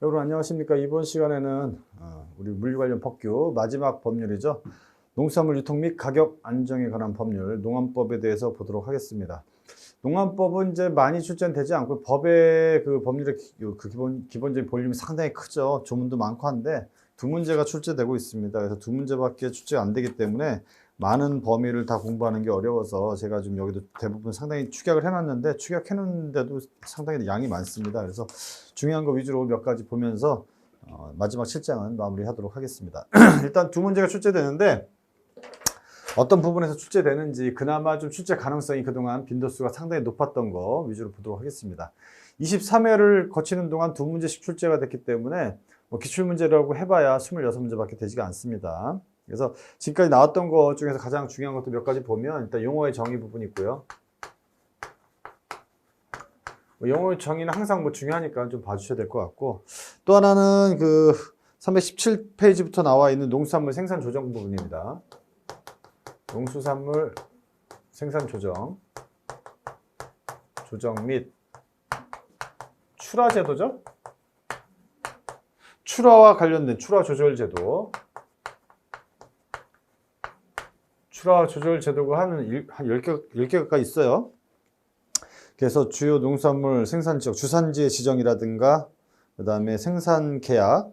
여러분 안녕하십니까. 이번 시간에는 우리 물류 관련 법규 마지막 법률이죠. 농수산물 유통 및 가격 안정에 관한 법률 농안법에 대해서 보도록 하겠습니다. 농안법은 이제 많이 출제되지 않고 법의 그 법률의 기본적인 볼륨이 상당히 크죠. 조문도 많고 한데 두 문제가 출제되고 있습니다. 그래서 두 문제밖에 출제가 안 되기 때문에 많은 범위를 다 공부하는 게 어려워서 제가 좀 여기도 대부분 상당히 축약을 해놨는데 축약해놓는데도 상당히 양이 많습니다. 그래서 중요한 거 위주로 몇 가지 보면서 마지막 7장은 마무리하도록 하겠습니다. 일단 두 문제가 출제되는데 어떤 부분에서 출제되는지 그나마 좀 출제 가능성이 그동안 빈도수가 상당히 높았던 거 위주로 보도록 하겠습니다. 23회를 거치는 동안 두 문제씩 출제가 됐기 때문에 뭐 기출문제라고 해봐야 26문제밖에 되지가 않습니다. 그래서 지금까지 나왔던 것 중에서 가장 중요한 것도 몇 가지 보면 일단 용어의 정의 부분이 있고요. 용어의 정의는 항상 뭐 중요하니까 좀 봐주셔야 될 것 같고, 또 하나는 그 317페이지부터 나와 있는 농수산물 생산 조정 부분입니다. 농수산물 생산 조정 및 출하 제도죠. 출하와 관련된 출하 조절 제도. 출하 조절 제도가 한 10개 가까이 있어요. 그래서 주요 농수산물 생산 지역, 주산지의 지정이라든가, 그 다음에 생산 계약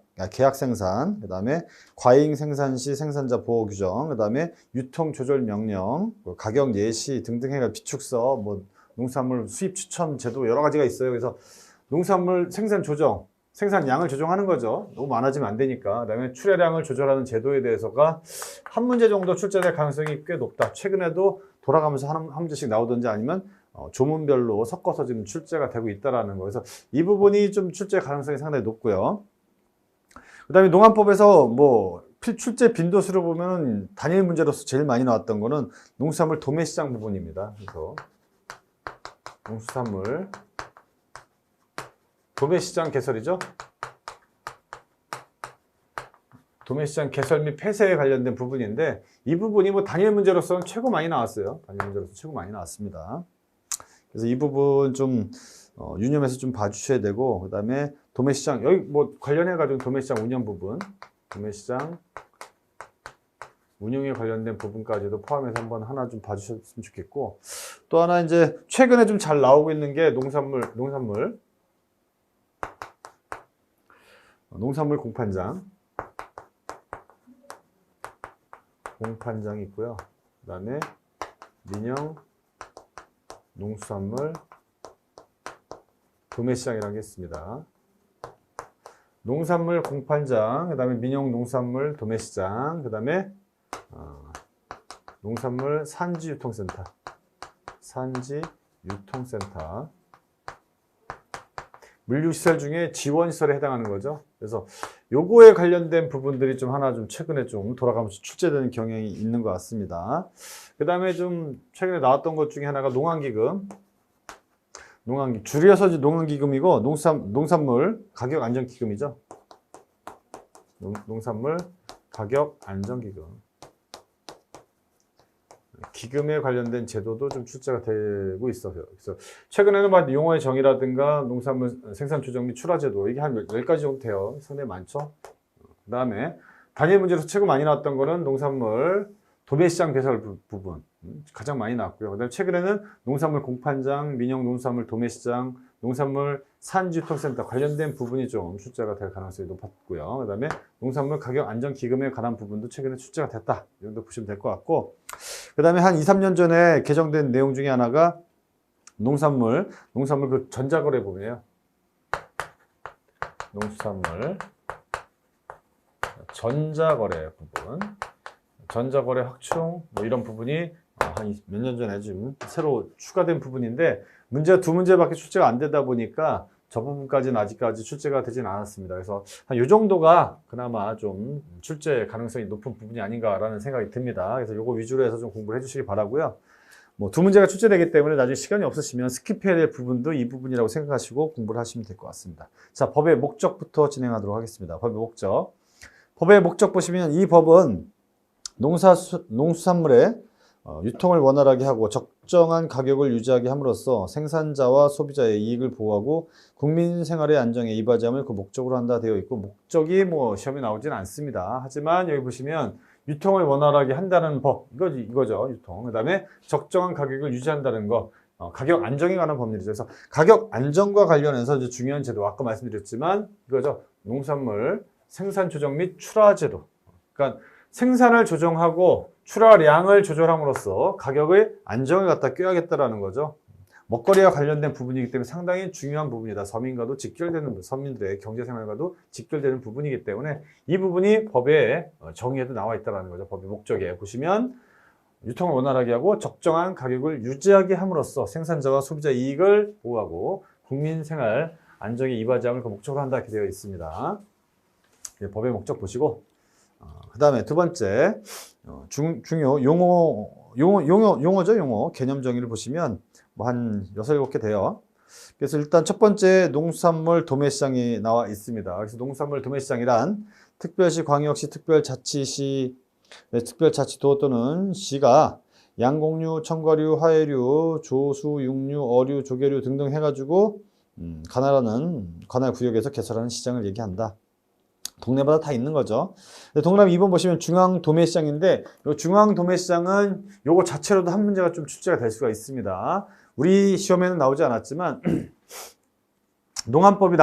생산, 그 다음에 과잉 생산 시 생산자 보호 규정, 그 다음에 유통 조절 명령, 가격 예시 등등 해가 비축서, 뭐 농수산물 수입 추천 제도 여러 가지가 있어요. 그래서 농수산물 생산 조정, 생산량을 조정하는 거죠. 너무 많아지면 안 되니까. 그다음에 출하량을 조절하는 제도에 대해서가 한 문제 정도 출제될 가능성이 꽤 높다. 최근에도 돌아가면서 한 문제씩 나오든지 아니면 조문별로 섞어서 지금 출제가 되고 있다라는 거. 그래서 이 부분이 좀 출제 가능성이 상당히 높고요. 그다음에 농안법에서 뭐 출제 빈도수로 보면 단일 문제로서 제일 많이 나왔던 거는 농수산물 도매시장 부분입니다. 그래서 농수산물 도매시장 개설이죠. 도매시장 개설 및 폐쇄에 관련된 부분인데 이 부분이 뭐 단일 문제로서는 최고 많이 나왔어요. 단일 문제로서 최고 많이 나왔습니다. 그래서 이 부분 좀 유념해서 좀 봐주셔야 되고, 그 다음에 도매시장 여기 뭐 관련해가지고 도매시장 운영 부분, 도매시장 운영에 관련된 부분까지도 포함해서 한번 하나 좀 봐주셨으면 좋겠고, 또 하나 이제 최근에 좀 잘 나오고 있는 게 농산물 공판장이 있고요. 그 다음에 민영 농수산물 도매시장이라는 게 있습니다. 농산물 공판장, 그 다음에 민영 농산물 도매시장, 그 다음에 농산물 산지유통센터, 물류시설 중에 지원시설에 해당하는 거죠. 그래서 요거에 관련된 부분들이 좀 하나 좀 최근에 좀 돌아가면서 출제되는 경향이 있는 것 같습니다. 그 다음에 좀 최근에 나왔던 것 중에 하나가 농안기금. 줄여서 농안기금이고 농산물 가격 안정기금이죠. 농산물 가격 안정기금. 기금에 관련된 제도도 좀 출제가 되고 있어요. 그래서 최근에는 막 용어의 정의라든가 농산물 생산 조정 및 출하 제도 이게 한 10가지 정도 돼요. 상당히 많죠. 그 다음에 단일 문제에서 최고 많이 나왔던 거는 농산물 도매시장 개설 부분 가장 많이 나왔고요. 그 다음에 최근에는 농산물 공판장, 민영 농산물 도매시장, 농산물 산지유통센터 관련된 부분이 좀 출제가 될 가능성이 높았고요. 그 다음에 농산물 가격 안정 기금에 관한 부분도 최근에 출제가 됐다. 이 정도 보시면 될 것 같고, 그 다음에 한 2, 3년 전에 개정된 내용 중에 하나가 농산물 그 전자거래 부분이에요. 농수산물 전자거래 부분, 전자거래 확충 뭐 이런 부분이 한 몇 년 전에 좀 새로 추가된 부분인데 문제가 두 문제밖에 출제가 안 되다 보니까 저 부분까지는 아직까지 출제가 되진 않았습니다. 그래서 한 이 정도가 그나마 좀 출제 가능성이 높은 부분이 아닌가라는 생각이 듭니다. 그래서 이거 위주로 해서 좀 공부를 해주시기 바라고요. 뭐 두 문제가 출제되기 때문에 나중에 시간이 없으시면 스킵해야 될 부분도 이 부분이라고 생각하시고 공부를 하시면 될 것 같습니다. 자, 법의 목적부터 진행하도록 하겠습니다. 법의 목적. 법의 목적 보시면 이 법은 농수산물의 유통을 원활하게 하고 적정한 가격을 유지하게 함으로써 생산자와 소비자의 이익을 보호하고 국민 생활의 안정에 이바지함을 그 목적으로 한다 되어 있고, 목적이 뭐 시험에 나오진 않습니다. 하지만 여기 보시면 유통을 원활하게 한다는 법, 이거죠. 유통. 그다음에 적정한 가격을 유지한다는 거, 가격 안정에 관한 법률이죠. 그래서 가격 안정과 관련해서 이제 중요한 제도, 아까 말씀드렸지만 이거죠. 농산물 생산 조정 및 출하 제도. 그러니까 생산을 조정하고 출하량을 조절함으로써 가격의 안정을 갖다 꾀하겠다라는 거죠. 먹거리와 관련된 부분이기 때문에 상당히 중요한 부분이다. 서민과도 직결되는, 서민들의 경제생활과도 직결되는 부분이기 때문에 이 부분이 법의 정의에도 나와 있다는 거죠. 법의 목적에 보시면 유통을 원활하게 하고 적정한 가격을 유지하게 함으로써 생산자와 소비자 이익을 보호하고 국민 생활 안정에 이바지함을 그 목적으로 한다 이렇게 되어 있습니다. 법의 목적 보시고, 그 다음에 두 번째 중요 용어죠. 용어 개념 정의를 보시면 뭐 한 6, 7개 돼요. 그래서 일단 첫 번째 농수산물 도매시장이 나와 있습니다. 그래서 농수산물 도매시장이란 특별시, 광역시, 특별자치시, 특별자치도 또는 시가 양곡류, 첨가류, 화해류, 조수, 육류, 어류, 조개류 등등 해가지고 관할 구역에서 개설하는 시장을 얘기한다. 동네마다 다 있는 거죠. 동그라미 2번 보시면 중앙도매시장인데, 이 중앙도매시장은 요거 자체로도 한 문제가 좀 출제가 될 수가 있습니다. 우리 시험에는 나오지 않았지만 농안법이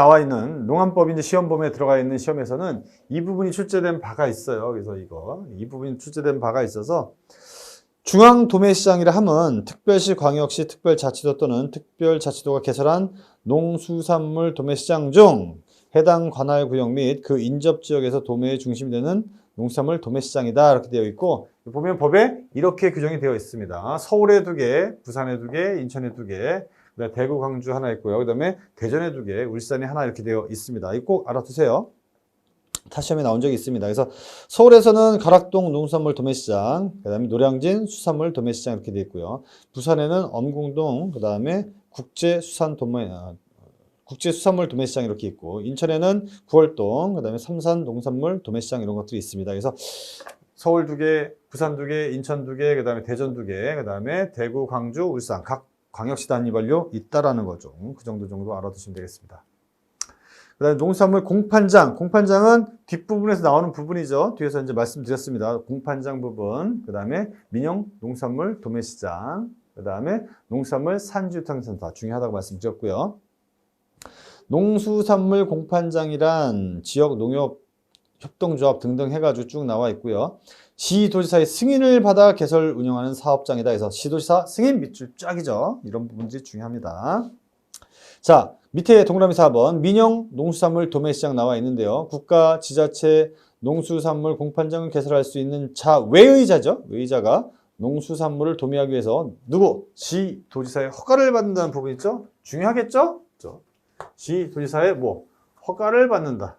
이제 시험범위에 들어가 있는 시험에서는 이 부분이 출제된 바가 있어요. 그래서 이 부분이 출제된 바가 있어서 중앙도매시장이라 함은 특별시, 광역시, 특별자치도 또는 특별자치도가 개설한 농수산물 도매시장 중 해당 관할 구역 및 그 인접 지역에서 도매의 중심이 되는 농수산물 도매시장이다 이렇게 되어 있고, 보면 법에 이렇게 규정이 되어 있습니다. 서울에 2개, 부산에 2개, 인천에 2개, 그다음에 대구, 광주 하나 있고요. 그다음에 대전에 2개, 울산에 하나 이렇게 되어 있습니다. 이거 꼭 알아두세요. 타 시험에 나온 적이 있습니다. 그래서 서울에서는 가락동 농수산물 도매시장, 그다음에 노량진 수산물 도매시장 이렇게 되어 있고요. 부산에는 엄궁동, 그다음에 국제수산물 도매시장 이렇게 있고, 인천에는 구월동, 그 다음에 삼산 농산물 도매시장 이런 것들이 있습니다. 그래서 서울 2개, 부산 2개, 인천 2개, 그 다음에 대전 2개, 그 다음에 대구, 광주, 울산 각 광역시 단위별로 있다라는 거죠. 그 정도 알아두시면 되겠습니다. 그 다음에 농산물 공판장. 공판장은 뒷부분에서 나오는 부분이죠. 뒤에서 이제 말씀드렸습니다. 공판장 부분, 그 다음에 민영 농산물 도매시장, 그 다음에 농산물 산지유통센터 중요하다고 말씀드렸고요. 농수산물 공판장이란 지역 농협 협동조합 등등 해가지고 쭉 나와 있고요. 시도지사의 승인을 받아 개설 운영하는 사업장이다 해서 시도지사 승인 밑줄 쫙이죠. 이런 부분들이 중요합니다. 자, 밑에 동그라미 4번 민영 농수산물 도매시장 나와 있는데요. 국가, 지자체 농수산물 공판장을 개설할 수 있는 외의자죠. 외의자가 농수산물을 도매하기 위해서 시도지사의 허가를 받는다는 부분 있죠. 중요하겠죠? 시도지사의 허가를 받는다.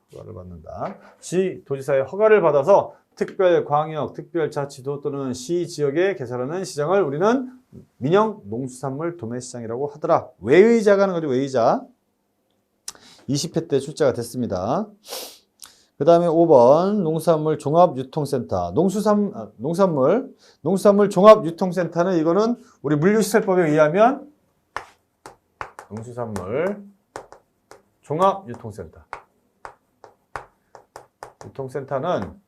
시도지사의 허가를 받아서 특별 광역, 특별자치도 또는 시 지역에 개설하는 시장을 우리는 민영 농수산물 도매시장이라고 하더라. 외의자가 하는 거죠. 외의자. 20회 때 출제가 됐습니다. 그 다음에 5번 농수산물 종합유통센터. 농수산물 종합유통센터는 이거는 우리 물류시설법에 의하면 농수산물 종합유통센터. 유통센터는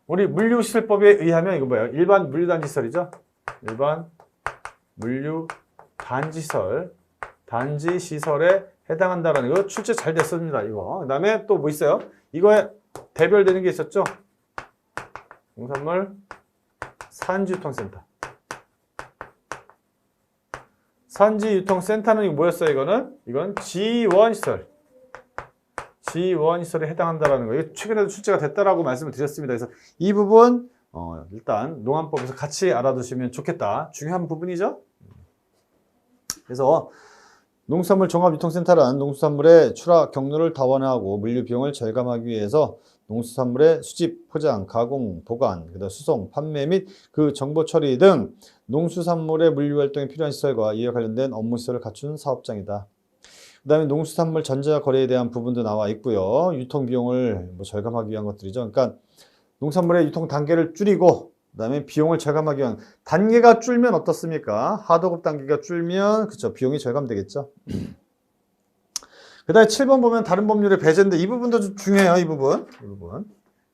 우리 물류시설법에 의하면 이거 뭐예요? 일반 물류단지시설이죠? 일반 물류단지시설, 단지시설에 해당한다라는 거 출제 잘 됐습니다. 이거. 그 다음에 또 뭐 있어요? 이거에 대별되는 게 있었죠? 농산물 산지유통센터. 산지유통센터는 이거 뭐였어요? 이건 지원시설. 지원시설에 해당한다라는 거예요. 최근에도 출제가 됐다라고 말씀을 드렸습니다. 그래서 이 부분 일단 농안법에서 같이 알아두시면 좋겠다. 중요한 부분이죠. 그래서 농수산물 종합유통센터란 농수산물의 출하 경로를 다원화하고 물류 비용을 절감하기 위해서 농수산물의 수집, 포장, 가공, 보관, 그다음 수송, 판매 및 그 정보 처리 등 농수산물의 물류 활동에 필요한 시설과 이에 관련된 업무 시설을 갖춘 사업장이다. 그 다음에 농수산물 전자 거래에 대한 부분도 나와 있고요. 유통 비용을 절감하기 위한 것들이죠. 그러니까 농산물의 유통 단계를 줄이고 그다음에 비용을 절감하기 위한 단계가 줄면 어떻습니까? 하도급 단계가 줄면 그쵸 비용이 절감되겠죠. 그다음에 7번 보면 다른 법률의 배제인데 이 부분도 좀 중요해요. 이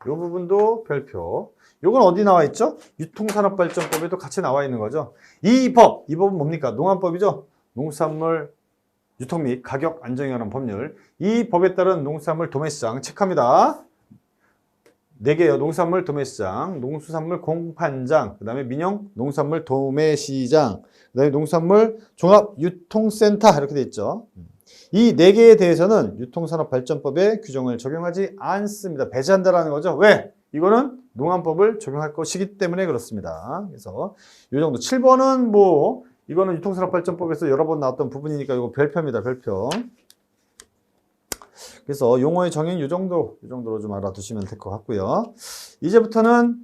부분도 별표. 요건 어디 나와 있죠? 유통산업발전법에도 같이 나와 있는 거죠. 이 법은 뭡니까? 농안법이죠. 농산물 유통 및 가격 안정에 관한 법률. 이 법에 따른 농산물 도매시장 체크합니다. 4개요. 농산물 도매시장, 농수산물 공판장, 그 다음에 민영 농산물 도매시장, 그 다음에 농산물 종합유통센터 이렇게 돼 있죠. 이 4개에 대해서는 유통산업발전법의 규정을 적용하지 않습니다. 배제한다라는 거죠. 왜? 이거는 농안법을 적용할 것이기 때문에 그렇습니다. 그래서 이 정도. 7번은 뭐 이거는 유통산업발전법에서 여러 번 나왔던 부분이니까 이거 별표입니다. 별표. 그래서 용어의 정의는 이 정도로 좀 알아두시면 될 것 같고요. 이제부터는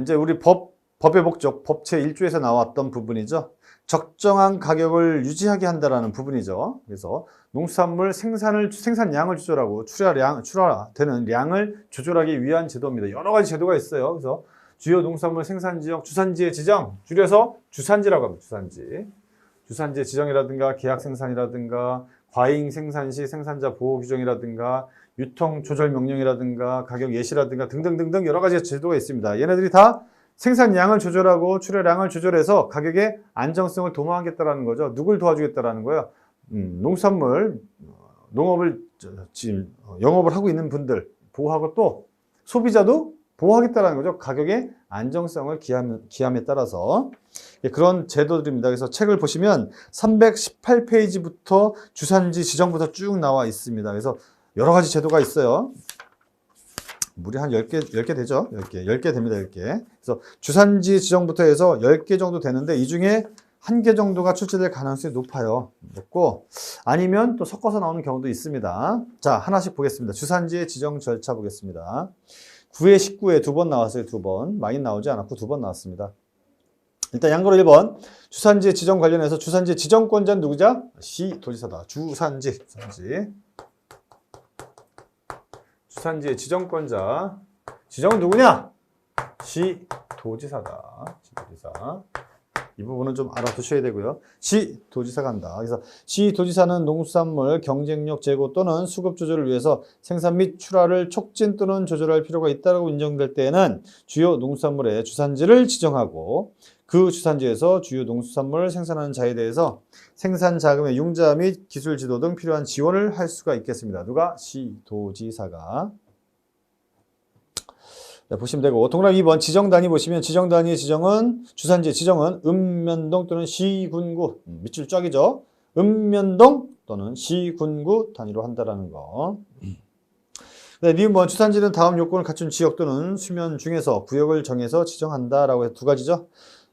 이제 우리 법의 목적, 법 제1조에서 나왔던 부분이죠. 적정한 가격을 유지하게 한다라는 부분이죠. 그래서 농수산물 생산량을 조절하고 출하되는 량을 조절하기 위한 제도입니다. 여러 가지 제도가 있어요. 그래서 주요 농수산물 생산지역, 주산지의 지정, 줄여서 주산지라고 합니다. 주산지의 지정이라든가 계약 생산이라든가 과잉 생산 시 생산자 보호 규정이라든가 유통 조절 명령이라든가 가격 예시라든가 등등등등 여러 가지 제도가 있습니다. 얘네들이 다 생산량을 조절하고 출하량을 조절해서 가격의 안정성을 도모하겠다라는 거죠. 누굴 도와주겠다라는 거예요? 농산물 농업을 영업을 하고 있는 분들 보호하고 또 소비자도 보호하겠다라는 거죠. 가격의 안정성을 기함에 따라서 그런 제도들입니다. 그래서 책을 보시면 318페이지부터 주산지 지정부터 쭉 나와 있습니다. 그래서 여러 가지 제도가 있어요. 무려 한 10개 되죠. 10개 됩니다. 10개. 그래서 주산지 지정부터 해서 10개 정도 되는데 이 중에 1개 정도가 출제될 가능성이 높고 아니면 또 섞어서 나오는 경우도 있습니다. 자, 하나씩 보겠습니다. 주산지의 지정 절차 보겠습니다. 9회 19회 2번 나왔어요. 2번. 많이 나오지 않았고 2번 나왔습니다. 일단 양거로 1번. 주산지의 지정 관련해서 주산지의 지정권자는 누구죠? 시도지사다. 주산지의 지정권자. 지정은 누구냐? 시도지사다. 시도지사. 이 부분은 좀 알아두셔야 되고요. 시도지사가 한다. 그래서 시도지사는 농수산물 경쟁력 제고 또는 수급 조절을 위해서 생산 및 출하를 촉진 또는 조절할 필요가 있다고 인정될 때에는 주요 농수산물의 주산지를 지정하고 그 주산지에서 주요 농수산물을 생산하는 자에 대해서 생산 자금의 융자 및 기술 지도 등 필요한 지원을 할 수가 있겠습니다. 누가? 시도지사가. 자, 보시면 되고 동그라미 2번 지정 단위 보시면 지정 단위의 지정은 주산지의 지정은 읍면동 또는 시군구 밑줄 쫙이죠. 읍면동 또는 시군구 단위로 한다라는 거. 네, 니은 주산지는 다음 요건을 갖춘 지역 또는 수면 중에서 구역을 정해서 지정한다라고 해서 2가지죠.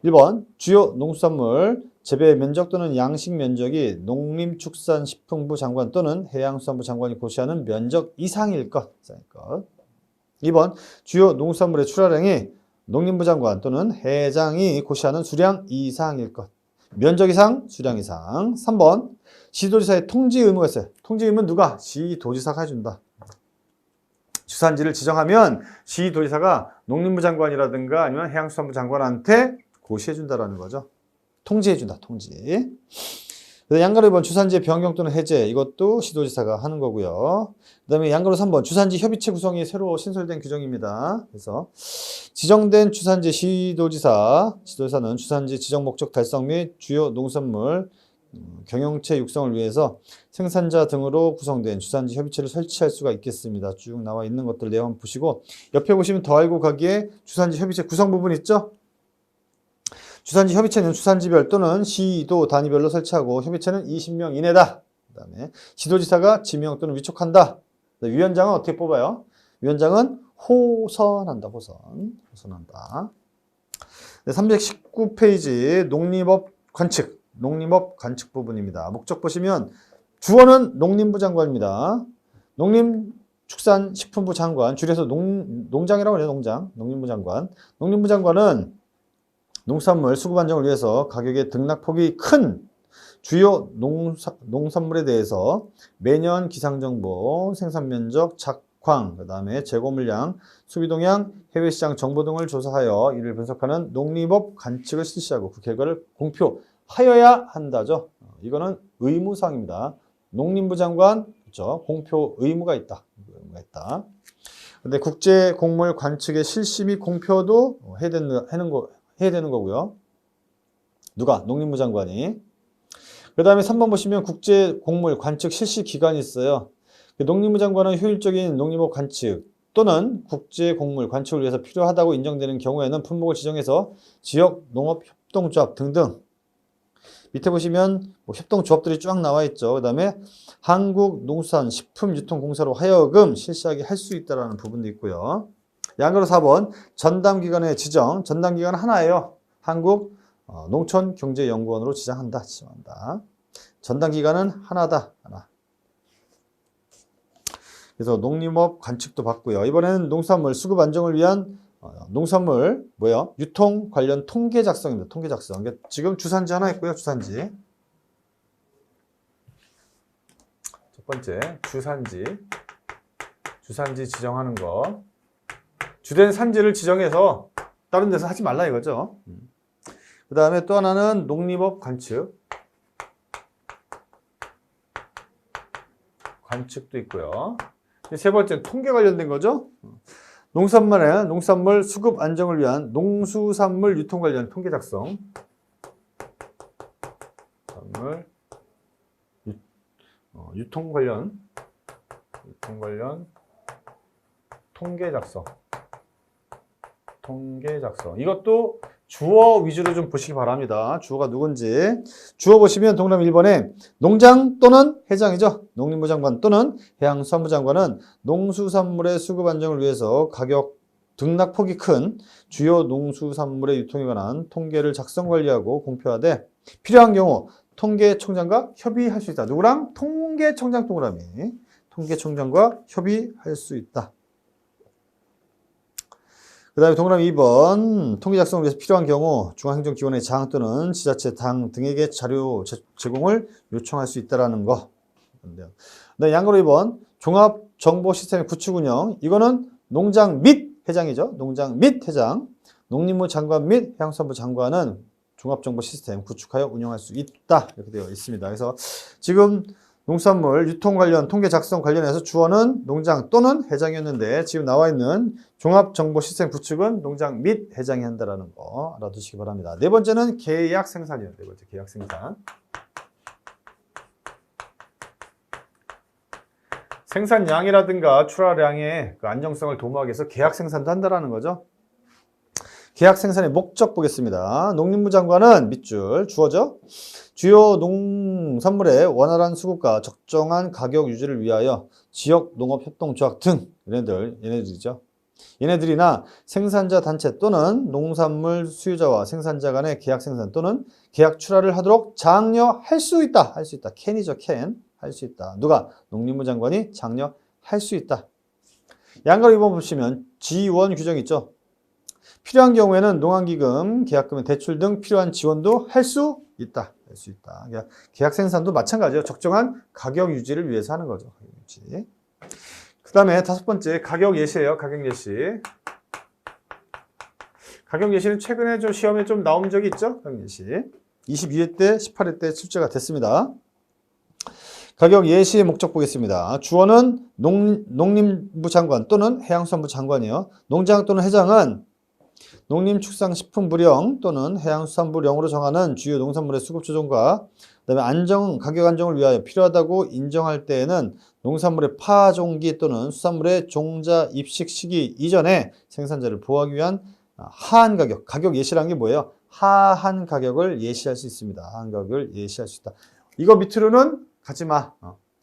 1번 주요 농수산물 재배 면적 또는 양식 면적이 농림축산식품부 장관 또는 해양수산부 장관이 고시하는 면적 이상일 것. 2번 주요 농수산물의 출하량이 농림부 장관 또는 해장이 고시하는 수량 이상일 것. 면적 이상, 수량 이상. 3번 시도지사의 통지 의무가 있어요. 통지 의무는 누가? 시도지사가 해준다. 주산지를 지정하면 시도지사가 농림부 장관이라든가 아니면 해양수산부 장관한테 고시해준다라는 거죠. 통지해준다. 통지. 양가로 2번 주산지의 변경 또는 해제 이것도 시도지사가 하는 거고요. 그 다음에 양가로 3번 주산지 협의체 구성이 새로 신설된 규정입니다. 그래서 지정된 주산지 시도지사는 주산지 지정 목적 달성 및 주요 농산물 경영체 육성을 위해서 생산자 등으로 구성된 주산지 협의체를 설치할 수가 있겠습니다. 쭉 나와 있는 것들 내용 보시고 옆에 보시면 더 알고 가기에 주산지 협의체 구성 부분 있죠? 주산지 협의체는 주산지별 또는 시도 단위별로 설치하고 협의체는 20명 이내다. 그 다음에 시도지사가 지명 또는 위촉한다. 위원장은 어떻게 뽑아요? 위원장은 호선한다. 호선한다. 319페이지 농림업 관측 부분입니다. 목적 보시면 주어는 농림부 장관입니다. 농림축산식품부 장관, 줄여서 농장이라고 해요. 농림부 장관. 농림부 장관은 농산물 수급 안정을 위해서 가격의 등락폭이 큰 주요 농산물에 대해서 매년 기상정보, 생산면적, 수확광, 그 다음에 재고 물량, 소비 동향, 해외 시장 정보 등을 조사하여 이를 분석하는 농림업 관측을 실시하고 그 결과를 공표하여야 한다죠. 이거는 의무사항입니다. 농림부 장관, 그렇죠? 공표 의무가 있다. 의무가 있다. 근데 국제 곡물 관측의 실시 및 공표도 해야 되는 거고요. 누가? 농림부 장관이. 그 다음에 3번 보시면 국제 곡물 관측 실시 기간이 있어요. 농림부 장관은 효율적인 농림업 관측 또는 국제 곡물 관측을 위해서 필요하다고 인정되는 경우에는 품목을 지정해서 지역 농업 협동조합 등등 밑에 보시면 뭐 협동조합들이 쫙 나와 있죠. 그 다음에 한국농수산식품유통공사로 하여금 실시하게 할 수 있다는 부분도 있고요. 양으로 4번 전담기관의 지정. 전담기관 하나예요. 한국농촌경제연구원으로 지정한다. 전담기관은 하나다. 하나. 그래서 농림업 관측도 받고요. 이번에는 농산물 수급 안정을 위한 농산물 유통 관련 통계 작성입니다. 통계 작성. 지금 주산지 하나 있고요. 주산지. 첫 번째 주산지 지정하는 거. 주된 산지를 지정해서 다른 데서 하지 말라 이거죠. 그 다음에 또 하나는 농림업 관측도 있고요. 세 번째 통계 관련된 거죠. 농산물 수급 안정을 위한 농수산물 유통 관련 통계 작성. 유통 관련 통계 작성. 이것도 주어 위주로 좀 보시기 바랍니다. 주어가 누군지. 주어 보시면 동그라미 1번에 농장 또는 회장이죠. 농림부 장관 또는 해양수산부 장관은 농수산물의 수급 안정을 위해서 가격 등락폭이 큰 주요 농수산물의 유통에 관한 통계를 작성 관리하고 공표하되 필요한 경우 통계청장과 협의할 수 있다. 누구랑? 통계청장 동그라미. 통계청장과 협의할 수 있다. 그 다음에 동그라미 2번 통계 작성을 위해서 필요한 경우 중앙행정기관의 장 또는 지자체 당 등에게 자료 제공을 요청할 수 있다는 거. 네, 양으로 2번 종합정보시스템 구축 운영. 이거는 농장 및 회장이죠. 농장 및 회장. 농림부 장관 및 해양수산부 장관은 종합정보시스템 구축하여 운영할 수 있다. 이렇게 되어 있습니다. 그래서 지금 농산물 유통 관련 통계 작성 관련해서 주어는 농장 또는 회장이었는데 지금 나와 있는 종합정보시스템 구축은 농장 및 회장이 한다는 거 알아두시기 바랍니다. 네 번째는 계약 생산이에요. 네 번째 계약 생산. 생산량이라든가 출하량의 그 안정성을 도모하기 위해서 계약 생산도 한다는 거죠. 계약 생산의 목적 보겠습니다. 농림부 장관은 밑줄 주어죠. 주요 농산물의 원활한 수급과 적정한 가격 유지를 위하여 지역 농업협동조합 등 얘네들이죠. 얘네들이나 생산자 단체 또는 농산물 수요자와 생산자 간의 계약 생산 또는 계약 출하를 하도록 장려할 수 있다. 할 수 있다. 캔이죠. 캔. 할 수 있다. 누가? 농림부 장관이 장려할 수 있다. 양가로 2번 보시면 지원 규정이 있죠. 필요한 경우에는 농안기금, 계약금의 대출 등 필요한 지원도 할 수 있다. 할 수 있다. 계약 생산도 마찬가지예요. 적정한 가격 유지를 위해서 하는 거죠. 그 다음에 다섯 번째 가격 예시예요. 가격 예시. 가격 예시는 최근에 좀 시험에 좀 나온 적이 있죠. 가격 예시. 22회 때, 18회 때 출제가 됐습니다. 가격 예시의 목적 보겠습니다. 주어는 농림부 장관 또는 해양수산부 장관이에요. 농장 또는 회장은 농림축산식품부령 또는 해양수산부령으로 정하는 주요 농산물의 수급 조정과 그다음에 가격 안정을 위하여 필요하다고 인정할 때에는 농산물의 파종기 또는 수산물의 종자 입식 시기 이전에 생산자를 보호하기 위한 하한 가격 예시라는 게 뭐예요? 하한 가격을 예시할 수 있습니다. 하한 가격을 예시할 수 있다. 이거 밑으로는 가지 마.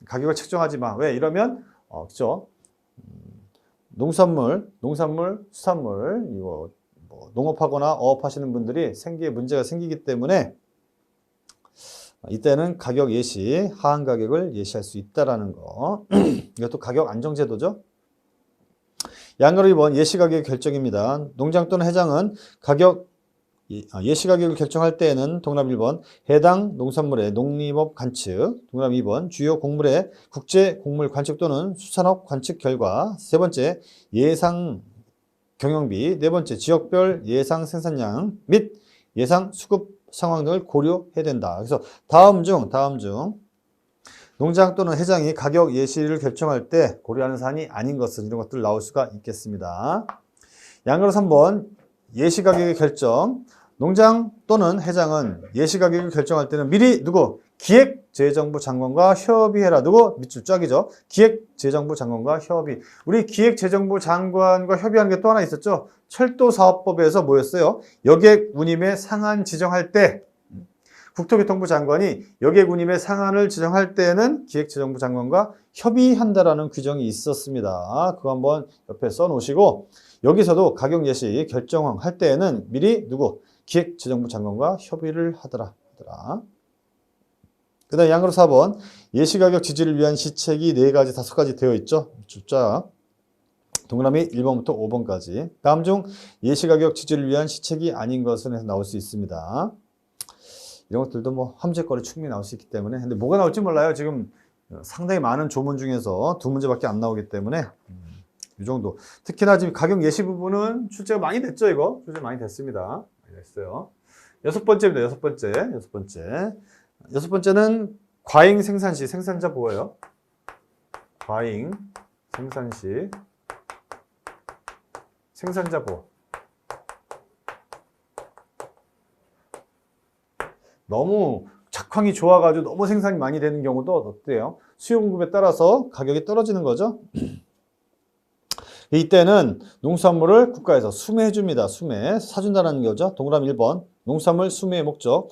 가격을 책정하지 마. 왜? 이러면 그죠? 농산물, 수산물 이거 농업하거나 어업하시는 분들이 생계에 문제가 생기기 때문에 이때는 가격 예시, 하한 가격을 예시할 수 있다라는 거. 이것도 가격 안정제도죠. 양으로 2번 예시 가격 결정입니다. 농장 또는 회장은 가격 예시 가격을 결정할 때에는 동그라미 1번 해당 농산물의 농림업 관측, 동그라미 2번 주요 곡물의 국제 곡물 관측 또는 수산업 관측 결과, 세 번째 예상 경영비, 네 번째 지역별 예상 생산량 및 예상 수급 상황 등을 고려해야 된다. 그래서 다음 중 농장 또는 회장이 가격 예시를 결정할 때 고려하는 사안이 아닌 것은 이런 것들 나올 수가 있겠습니다. 양으로 3번 예시 가격의 결정. 농장 또는 회장은 예시 가격을 결정할 때는 미리 누구? 기획재정부 장관과 협의해라. 누구? 밑줄 쫙이죠. 기획재정부 장관과 협의. 우리 기획재정부 장관과 협의하는 게 또 하나 있었죠. 철도사업법에서 뭐였어요? 여객 운임의 상한 지정할 때 국토교통부 장관이 여객 운임의 상한을 지정할 때는 기획재정부 장관과 협의한다라는 규정이 있었습니다. 그거 한번 옆에 써놓으시고 여기서도 가격 예시 결정할 때에는 미리 누구? 기획재정부 장관과 협의를 하더라. 그 다음에 양으로 4번 예시가격 지지를 위한 시책이 4가지, 5가지 되어 있죠. 숫자 동그라미 1번부터 5번까지. 다음 중 예시가격 지지를 위한 시책이 아닌 것은 해서 나올 수 있습니다. 이런 것들도 뭐 함재거리 충분히 나올 수 있기 때문에. 근데 뭐가 나올지 몰라요. 지금 상당히 많은 조문 중에서 2문제밖에 안 나오기 때문에 이 정도. 특히나 지금 가격 예시 부분은 출제가 많이 됐죠. 이거 출제 많이 됐습니다. 많이 됐어요. 여섯 번째입니다. 여섯 번째는 과잉 생산시 생산자 보호예요. 과잉 생산시 생산자 보호. 너무 작황이 좋아가지고 너무 생산이 많이 되는 경우도 어때요? 수요 공급에 따라서 가격이 떨어지는 거죠. 이때는 농산물을 국가에서 수매해 줍니다. 수매, 사준다는 거죠. 동그라미 1번 농산물 수매의 목적.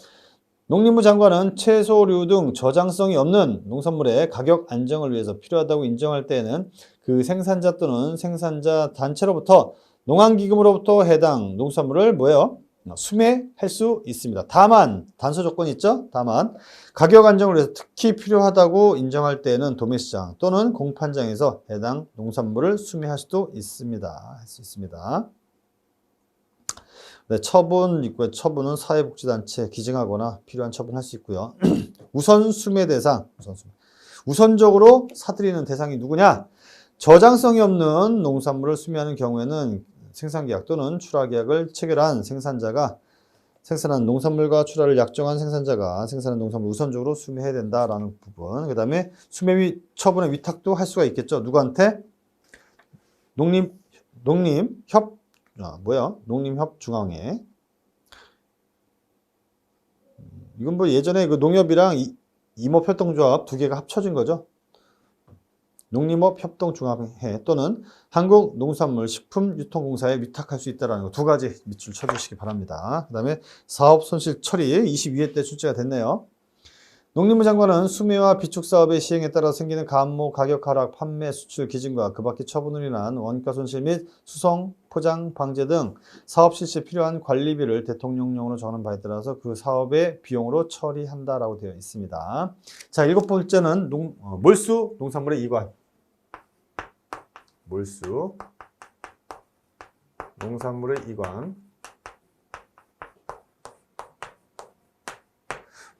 농림부 장관은 채소류 등 저장성이 없는 농산물의 가격 안정을 위해서 필요하다고 인정할 때에는 그 생산자 또는 생산자 단체로부터 농안기금으로부터 해당 농산물을 뭐예요? 수매할 수 있습니다. 다만 단서 조건이 있죠. 다만 가격 안정을 위해서 특히 필요하다고 인정할 때에는 도매시장 또는 공판장에서 해당 농산물을 수매할 수도 있습니다. 할 수 있습니다. 네, 처분 있고요. 처분은 사회복지단체 기증하거나 필요한 처분할 수 있고요. 우선 수매 대상, 우선적으로 사들이는 대상이 누구냐? 저장성이 없는 농산물을 수매하는 경우에는 생산계약 또는 출하계약을 체결한 생산자가 생산한 농산물과 출하를 약정한 생산자가 생산한 농산물을 우선적으로 수매해야 된다라는 부분. 그 다음에 수매 및 처분의 위탁도 할 수가 있겠죠. 누구한테? 농림협중앙회. 이건 뭐 예전에 그 농협이랑 임업협동조합 두 개가 합쳐진 거죠. 농림업협동중앙회 또는 한국농산물식품유통공사에 위탁할 수 있다는 거 두 가지 밑줄 쳐주시기 바랍니다. 그 다음에 사업손실 처리 22회 때 출제가 됐네요. 농림부 장관은 수매와 비축사업의 시행에 따라 생기는 감모, 가격 하락, 판매, 수출 기증과 그 밖의 처분으로 인한 원가 손실 및 수송, 포장, 방제 등 사업 실시에 필요한 관리비를 대통령령으로 정하는 바에 따라서 그 사업의 비용으로 처리한다라고 되어 있습니다. 자, 7번째는 몰수 농산물의 이관. 몰수 농산물의 이관.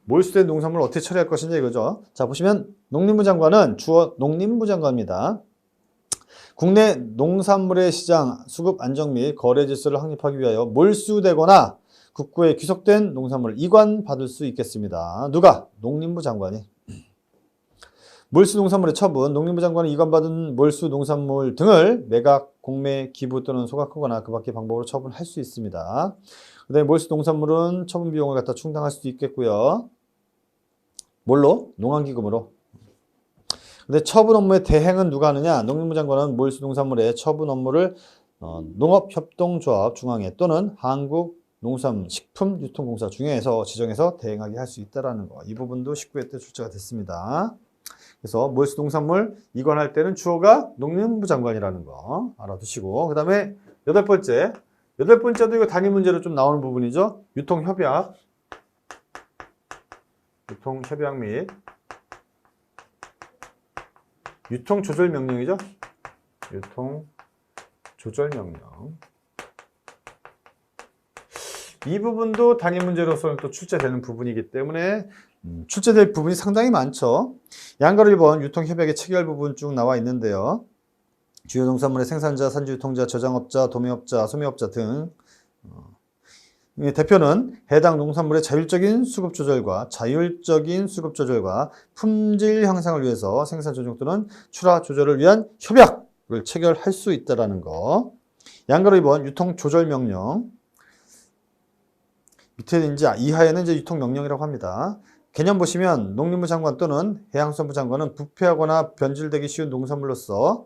몰수된 농산물을 어떻게 처리할 것인지 이거죠. 자, 보시면 농림부 장관은 주어 농림부 장관입니다. 국내 농산물의 시장 수급 안정 및 거래 질서를 확립하기 위하여 몰수되거나 국고에 귀속된 농산물을 이관받을 수 있겠습니다. 누가? 농림부 장관이. 몰수 농산물의 처분, 농림부 장관은 이관받은 몰수 농산물 등을 매각, 공매, 기부 또는 소각하거나 그 밖의 방법으로 처분할 수 있습니다. 그 다음에 몰수 농산물은 처분 비용을 갖다 충당할 수도 있겠고요. 뭘로? 농안기금으로. 근데 처분 업무의 대행은 누가 하느냐? 농림부 장관은 몰수 농산물의 처분 업무를 농업협동조합 중앙회 또는 한국농산식품유통공사 중에서 지정해서 대행하게 할 수 있다는 거. 이 부분도 19회 때 출제가 됐습니다. 그래서 몰수 농산물 이관할 때는 주어가 농림부 장관이라는 거 알아두시고, 그 다음에 여덟 번째도 이거 단위 문제로 좀 나오는 부분이죠. 유통협약 및 유통조절명령이죠. 유통조절명령. 이 부분도 단위 문제로서는 또 출제되는 부분이기 때문에 출제될 부분이 상당히 많죠. 양가로 1번 유통협약의 체결 부분 쭉 나와 있는데요. 주요 농산물의 생산자, 산지유통자, 저장업자, 도매업자, 소매업자 등 대표는 해당 농산물의 자율적인 수급 조절과 품질 향상을 위해서 생산 조정 또는 출하 조절을 위한 협약을 체결할 수 있다라는 거. 양가로 2번 유통 조절 명령. 밑에 이제 이하에는 이제 유통 명령이라고 합니다. 개념 보시면 농림부 장관 또는 해양수산부 장관은 부패하거나 변질되기 쉬운 농산물로서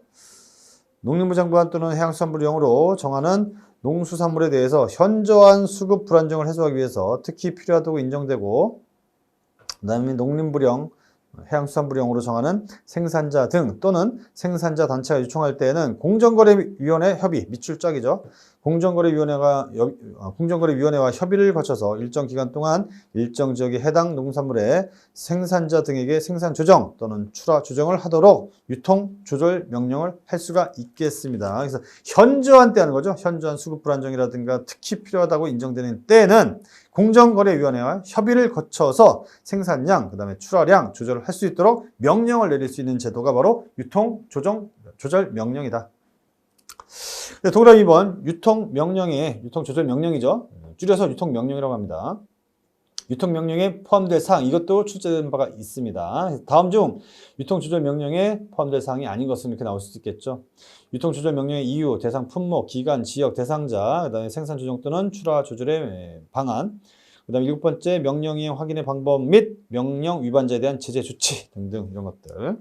농림부 장관 또는 해양수산부령으로 정하는 농수산물에 대해서 현저한 수급 불안정을 해소하기 위해서 특히 필요하다고 인정되고, 그 다음에 농림부령, 해양수산부령으로 정하는 생산자 등 또는 생산자 단체가 요청할 때에는 공정거래위원회 협의, 밑줄 짝이죠. 공정거래위원회와 협의를 거쳐서 일정 기간 동안 일정 지역의 해당 농산물의 생산자 등에게 생산 조정 또는 출하 조정을 하도록 유통 조절 명령을 할 수가 있겠습니다. 그래서 현저한 때 하는 거죠. 현저한 수급 불안정이라든가 특히 필요하다고 인정되는 때는 공정거래위원회와 협의를 거쳐서 생산량, 그 다음에 출하량 조절을 할 수 있도록 명령을 내릴 수 있는 제도가 바로 유통 조절 명령이다. 동그라미 2번 유통 조절 명령이죠. 줄여서 유통 명령이라고 합니다. 유통 명령에 포함될 사항, 이것도 출제된 바가 있습니다. 다음 중 유통 조절 명령에 포함될 사항이 아닌 것은 이렇게 나올 수 있겠죠. 유통 조절 명령의 이유, 대상 품목, 기간, 지역, 대상자, 그다음에 생산 조정 또는 출하 조절의 방안, 그다음에 7번째 명령 이행 확인의 방법 및 명령 위반자에 대한 제재 조치 등등 이런 것들.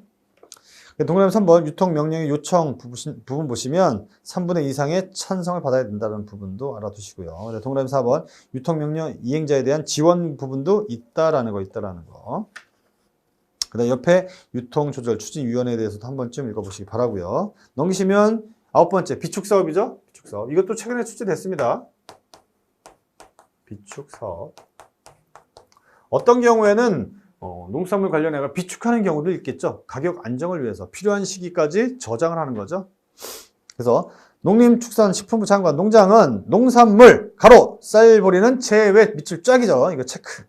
동그라미 3번 유통 명령의 요청 부분 보시면 3분의 2 이상의 찬성을 받아야 된다는 부분도 알아두시고요. 동그라미 4번 유통 명령 이행자에 대한 지원 부분도 있다라는 거. 그다음 옆에 유통 조절 추진위원회에 대해서도 한 번쯤 읽어보시기 바라고요. 넘기시면 9번째 비축사업이죠. 비축사업. 이것도 최근에 출제됐습니다. 비축사업. 어떤 경우에는 농산물 관련해서 비축하는 경우도 있겠죠. 가격 안정을 위해서 필요한 시기까지 저장을 하는 거죠. 그래서 농림축산식품부 장관 농장은 농산물 쌀 보리는 제외, 밑줄 짝이죠. 이거 체크.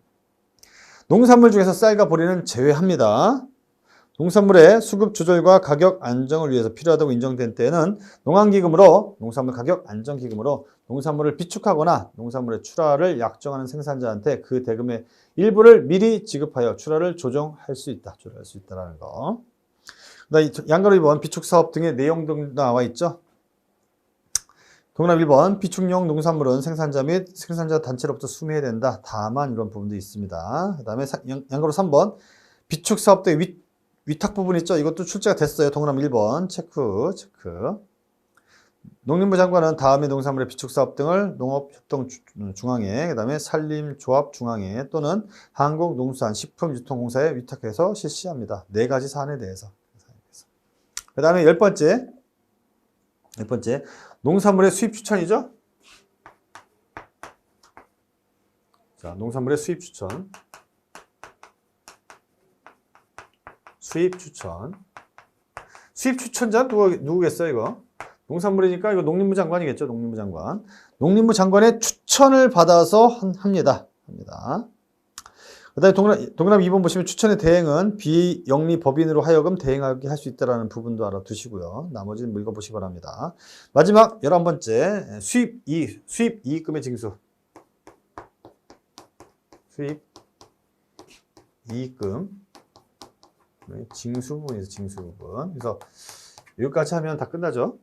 농산물 중에서 쌀과 보리는 제외합니다. 농산물의 수급 조절과 가격 안정을 위해서 필요하다고 인정된 때에는 농산물 가격 안정기금으로 농산물을 비축하거나 농산물의 출하를 약정하는 생산자한테 그 대금의 일부를 미리 지급하여 출하를 조정할 수 있다라는 거. 그다음 양가로 2번 비축사업 등의 내용 등 나와 있죠. 동그라미 1번 비축용 농산물은 생산자 및 생산자 단체로부터 수매해야 된다. 다만 이런 부분도 있습니다. 그 다음에 양가로 3번 비축사업 등 위탁 부분 있죠. 이것도 출제가 됐어요. 동그라미 1번 체크. 농림부 장관은 다음의 농산물의 비축사업 등을 농업협동중앙회, 그 다음에 산림조합중앙회 또는 한국농수산식품유통공사에 위탁해서 실시합니다. 4가지 사안에 대해서. 그 다음에 10번째 농산물의 수입 추천이죠. 자, 농산물의 수입 추천. 수입 추천자 누구겠어요, 이거? 농산물이니까 이거 농림부 장관이겠죠, 농림부 장관. 농림부 장관의 추천을 받아서 합니다. 그 다음에 동그라미 2번 보시면 추천의 대행은 비영리 법인으로 하여금 대행하게 할 수 있다는 부분도 알아두시고요. 나머지는 읽어보시기 바랍니다. 마지막 11번째 수입이익금의 징수. 수입이익금 징수 부분이죠. 징수 부분. 그래서 여기까지 하면 다 끝나죠.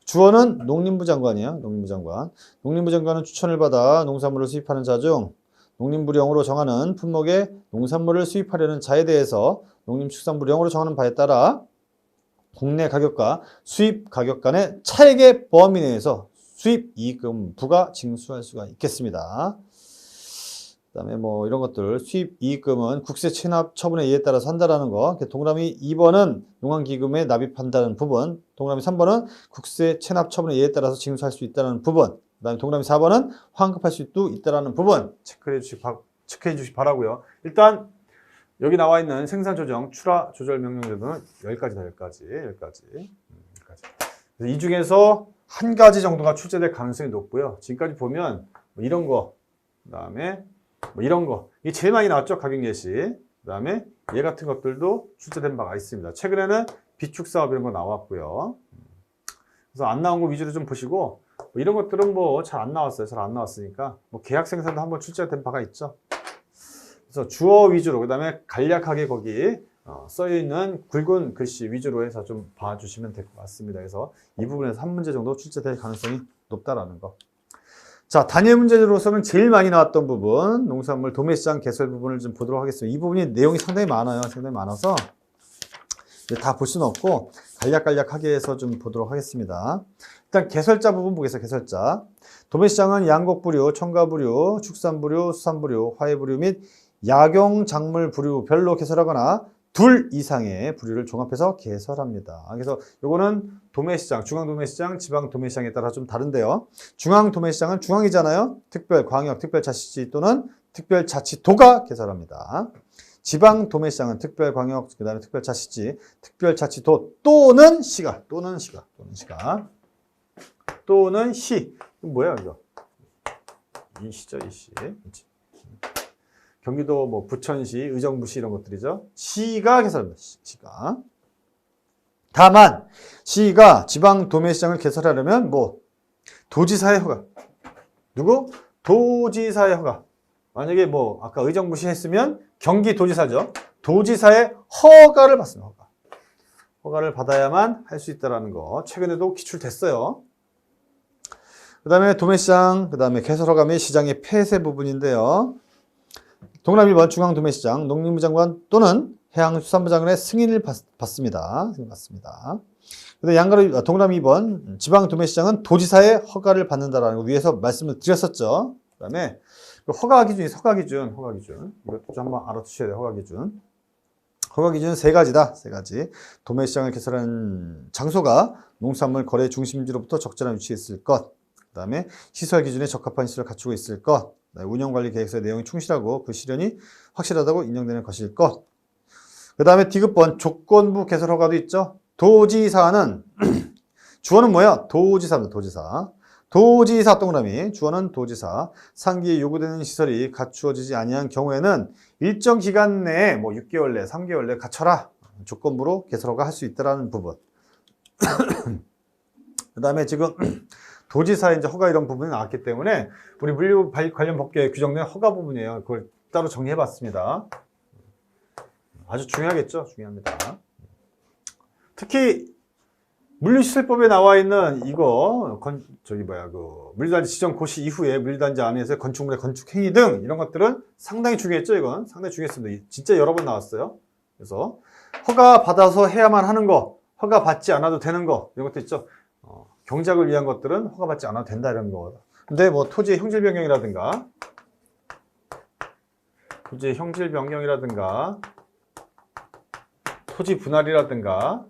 주어는 농림부 장관이에요. 농림부 장관. 농림부 장관은 추천을 받아 농산물을 수입하는 자 중 농림부령으로 정하는 품목의 농산물을 수입하려는 자에 대해서 농림축산부령으로 정하는 바에 따라 국내 가격과 수입 가격 간의 차액의 범위 내에서 수입이익금 부과 징수할 수가 있겠습니다. 그다음에 뭐 이런 것들 수입이익금은 국세 체납 처분의 예에 따라서 한다라는 거. 동그라미 2번은 농안기금에 납입한다는 부분. 동그라미 3번은 국세 체납 처분의 예에 따라서 징수할 수 있다는 부분. 그다음에 동그라미 4번은 환급할 수도 있다는 부분 체크해 주시기 바라고요. 일단 여기 나와 있는 생산조정, 출하 조절 명령제도는 여기까지다. 여기까지. 이 중에서 한 가지 정도가 출제될 가능성이 높고요. 지금까지 보면 뭐 이런 거 그 다음에 뭐 이런 거. 이게 제일 많이 나왔죠. 가격 예시. 그 다음에 얘 같은 것들도 출제된 바가 있습니다. 최근에는 비축사업 이런 거 나왔고요. 그래서 안 나온 거 위주로 좀 보시고, 뭐 이런 것들은 뭐 잘 안 나왔어요. 잘 안 나왔으니까. 뭐 계약 생산도 한번 출제된 바가 있죠. 그래서 주어 위주로, 그 다음에 간략하게 거기 써있는 굵은 글씨 위주로 해서 좀 봐주시면 될 것 같습니다. 그래서 이 부분에서 한 문제 정도 출제될 가능성이 높다라는 거. 자, 단일 문제로서는 제일 많이 나왔던 부분, 농산물 도매시장 개설 부분을 좀 보도록 하겠습니다. 이 부분이 내용이 상당히 많아요. 상당히 많아서 다 볼 수는 없고 간략간략하게 해서 좀 보도록 하겠습니다. 일단 개설자 부분 보겠습니다. 개설자. 도매시장은 양곡부류, 첨가부류, 축산부류, 수산부류, 화훼부류 및 약용 작물부류 별로 개설하거나 둘 이상의 부류를 종합해서 개설합니다. 그래서 요거는 도매시장, 중앙도매시장, 지방도매시장에 따라 좀 다른데요. 중앙도매시장은 중앙이잖아요. 특별, 광역, 특별자치시 또는 특별자치도가 개설합니다. 지방도매시장은 특별, 광역, 그 다음에 특별자치시, 특별자치도 또는 시가, 또는 시가, 또는 시가, 또는 시. 뭐야 이거? 이 시죠, 이 시. 그렇지. 경기도 뭐 부천시, 의정부시 이런 것들이죠. 시가 개설합니다. 시가. 다만 시가 지방 도매시장을 개설하려면 뭐 도지사의 허가. 누구? 도지사의 허가. 만약에 뭐 아까 의정부시 했으면 경기도지사죠. 도지사의 허가를 받습니다. 허가. 허가를 받아야만 할 수 있다는 거. 최근에도 기출됐어요. 그 다음에 도매시장, 그 다음에 개설허가 및 시장의 폐쇄 부분인데요. 동남 1번 중앙도매시장, 농림부 장관 또는 해양수산부 장관의 승인을 받습니다. 동남 2번 지방도매시장은 도지사의 허가를 받는다라는 거 위에서 말씀을 드렸었죠. 그 다음에 허가 기준이 허가 기준. 이것도 좀 한번 알아두셔야 돼요. 허가 기준. 허가 기준은 세 가지다. 세 가지. 도매시장을 개설하는 장소가 농산물 거래 중심지로부터 적절한 위치에 있을 것. 그 다음에 시설 기준에 적합한 시설을 갖추고 있을 것. 운영관리 계획서의 내용이 충실하고 그 실현이 확실하다고 인정되는 것일 것. 그 다음에 디귿번 조건부 개설 허가도 있죠. 도지사는 주어는 뭐야? 도지사입니다. 도지사. 도지사 동그라미. 주어는 도지사. 상기에 요구되는 시설이 갖추어지지 아니한 경우에는 일정 기간 내에 뭐 6개월 내, 3개월 내에 갖춰라. 조건부로 개설 허가 할 수 있다라는 부분. 그 다음에 지금 도지사의 이제 허가 이런 부분이 나왔기 때문에 우리 물류 관련 법규에 규정된 허가 부분이에요. 그걸 따로 정리해 봤습니다. 아주 중요하겠죠? 중요합니다. 특히 물류시설법에 나와 있는 이거 물류단지 지정 고시 이후에 물류단지 안에서 건축물의 건축 행위 등 이런 것들은 상당히 중요했죠. 이건 상당히 중요했습니다. 진짜 여러 번 나왔어요. 그래서 허가 받아서 해야만 하는 거, 허가 받지 않아도 되는 거 이런 것도 있죠. 경작을 위한 것들은 허가받지 않아도 된다 이런 거. 근데 뭐 토지의 형질 변경이라든가 토지 분할이라든가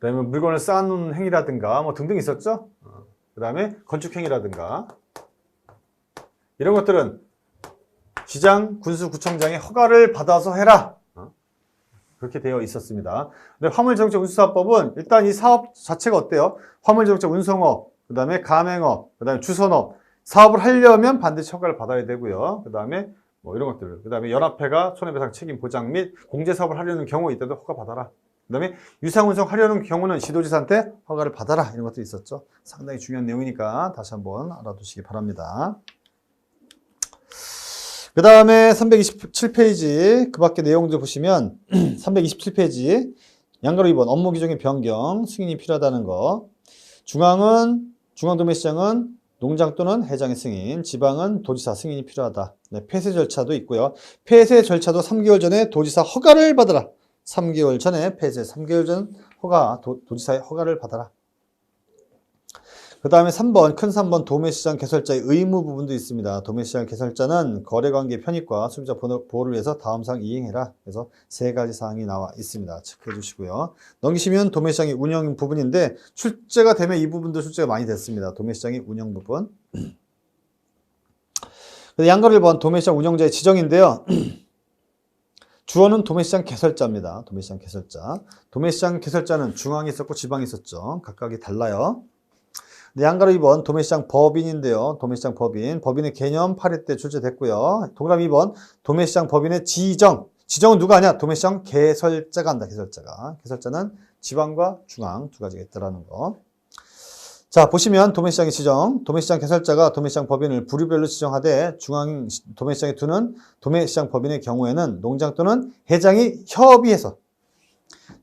그다음에 물건을 쌓아놓는 행위라든가 뭐 등등 있었죠. 그다음에 건축 행위라든가 이런 것들은 시장, 군수, 구청장의 허가를 받아서 해라. 그렇게 되어 있었습니다. 근데 화물자동차 운수사업법은 일단 이 사업 자체가 어때요? 화물자동차 운송업, 그 다음에 가맹업, 그 다음에 주선업 사업을 하려면 반드시 허가를 받아야 되고요. 그 다음에 뭐 이런 것들, 그 다음에 연합회가 손해배상 책임 보장 및 공제사업을 하려는 경우 이때도 허가 받아라. 그 다음에 유상운송 하려는 경우는 시도지사한테 허가를 받아라. 이런 것도 있었죠. 상당히 중요한 내용이니까 다시 한번 알아두시기 바랍니다. 그 다음에 327페이지 그 밖에 내용들 보시면 327페이지 양가로 2번 업무 규정의 변경 승인이 필요하다는 거. 중앙도매시장은 농장 또는 회장의 승인, 지방은 도지사 승인이 필요하다. 네, 폐쇄 절차도 있고요. 폐쇄 절차도 3개월 전에 도지사 허가를 받아라. 3개월 전에 폐쇄, 3개월 전 허가, 도지사의 허가를 받아라. 그 다음에 3번, 큰 3번 도매시장 개설자의 의무 부분도 있습니다. 도매시장 개설자는 거래관계 편익과 소비자 보호를 위해서 다음 사항 이행해라. 그래서 세 가지 사항이 나와 있습니다. 체크해 주시고요. 넘기시면 도매시장의 운영 부분인데 출제가 되면 이 부분도 출제가 많이 됐습니다. 도매시장의 운영 부분. 양가로 1번 도매시장 운영자의 지정인데요. 주어는 도매시장 개설자입니다. 도매시장 개설자. 도매시장 개설자는 중앙이 있었고 지방이 있었죠. 각각이 달라요. 양가로 2번 도매시장 법인인데요. 도매시장 법인. 법인의 개념 8회 때 출제됐고요. 동그라미 2번 도매시장 법인의 지정. 지정은 누가 하냐? 도매시장 개설자가 한다. 개설자가. 개설자는 지방과 중앙 두 가지가 있다라는 거. 자, 보시면 도매시장의 지정. 도매시장 개설자가 도매시장 법인을 부류별로 지정하되 중앙 도매시장에 두는 도매시장 법인의 경우에는 농장 또는 회장이 협의해서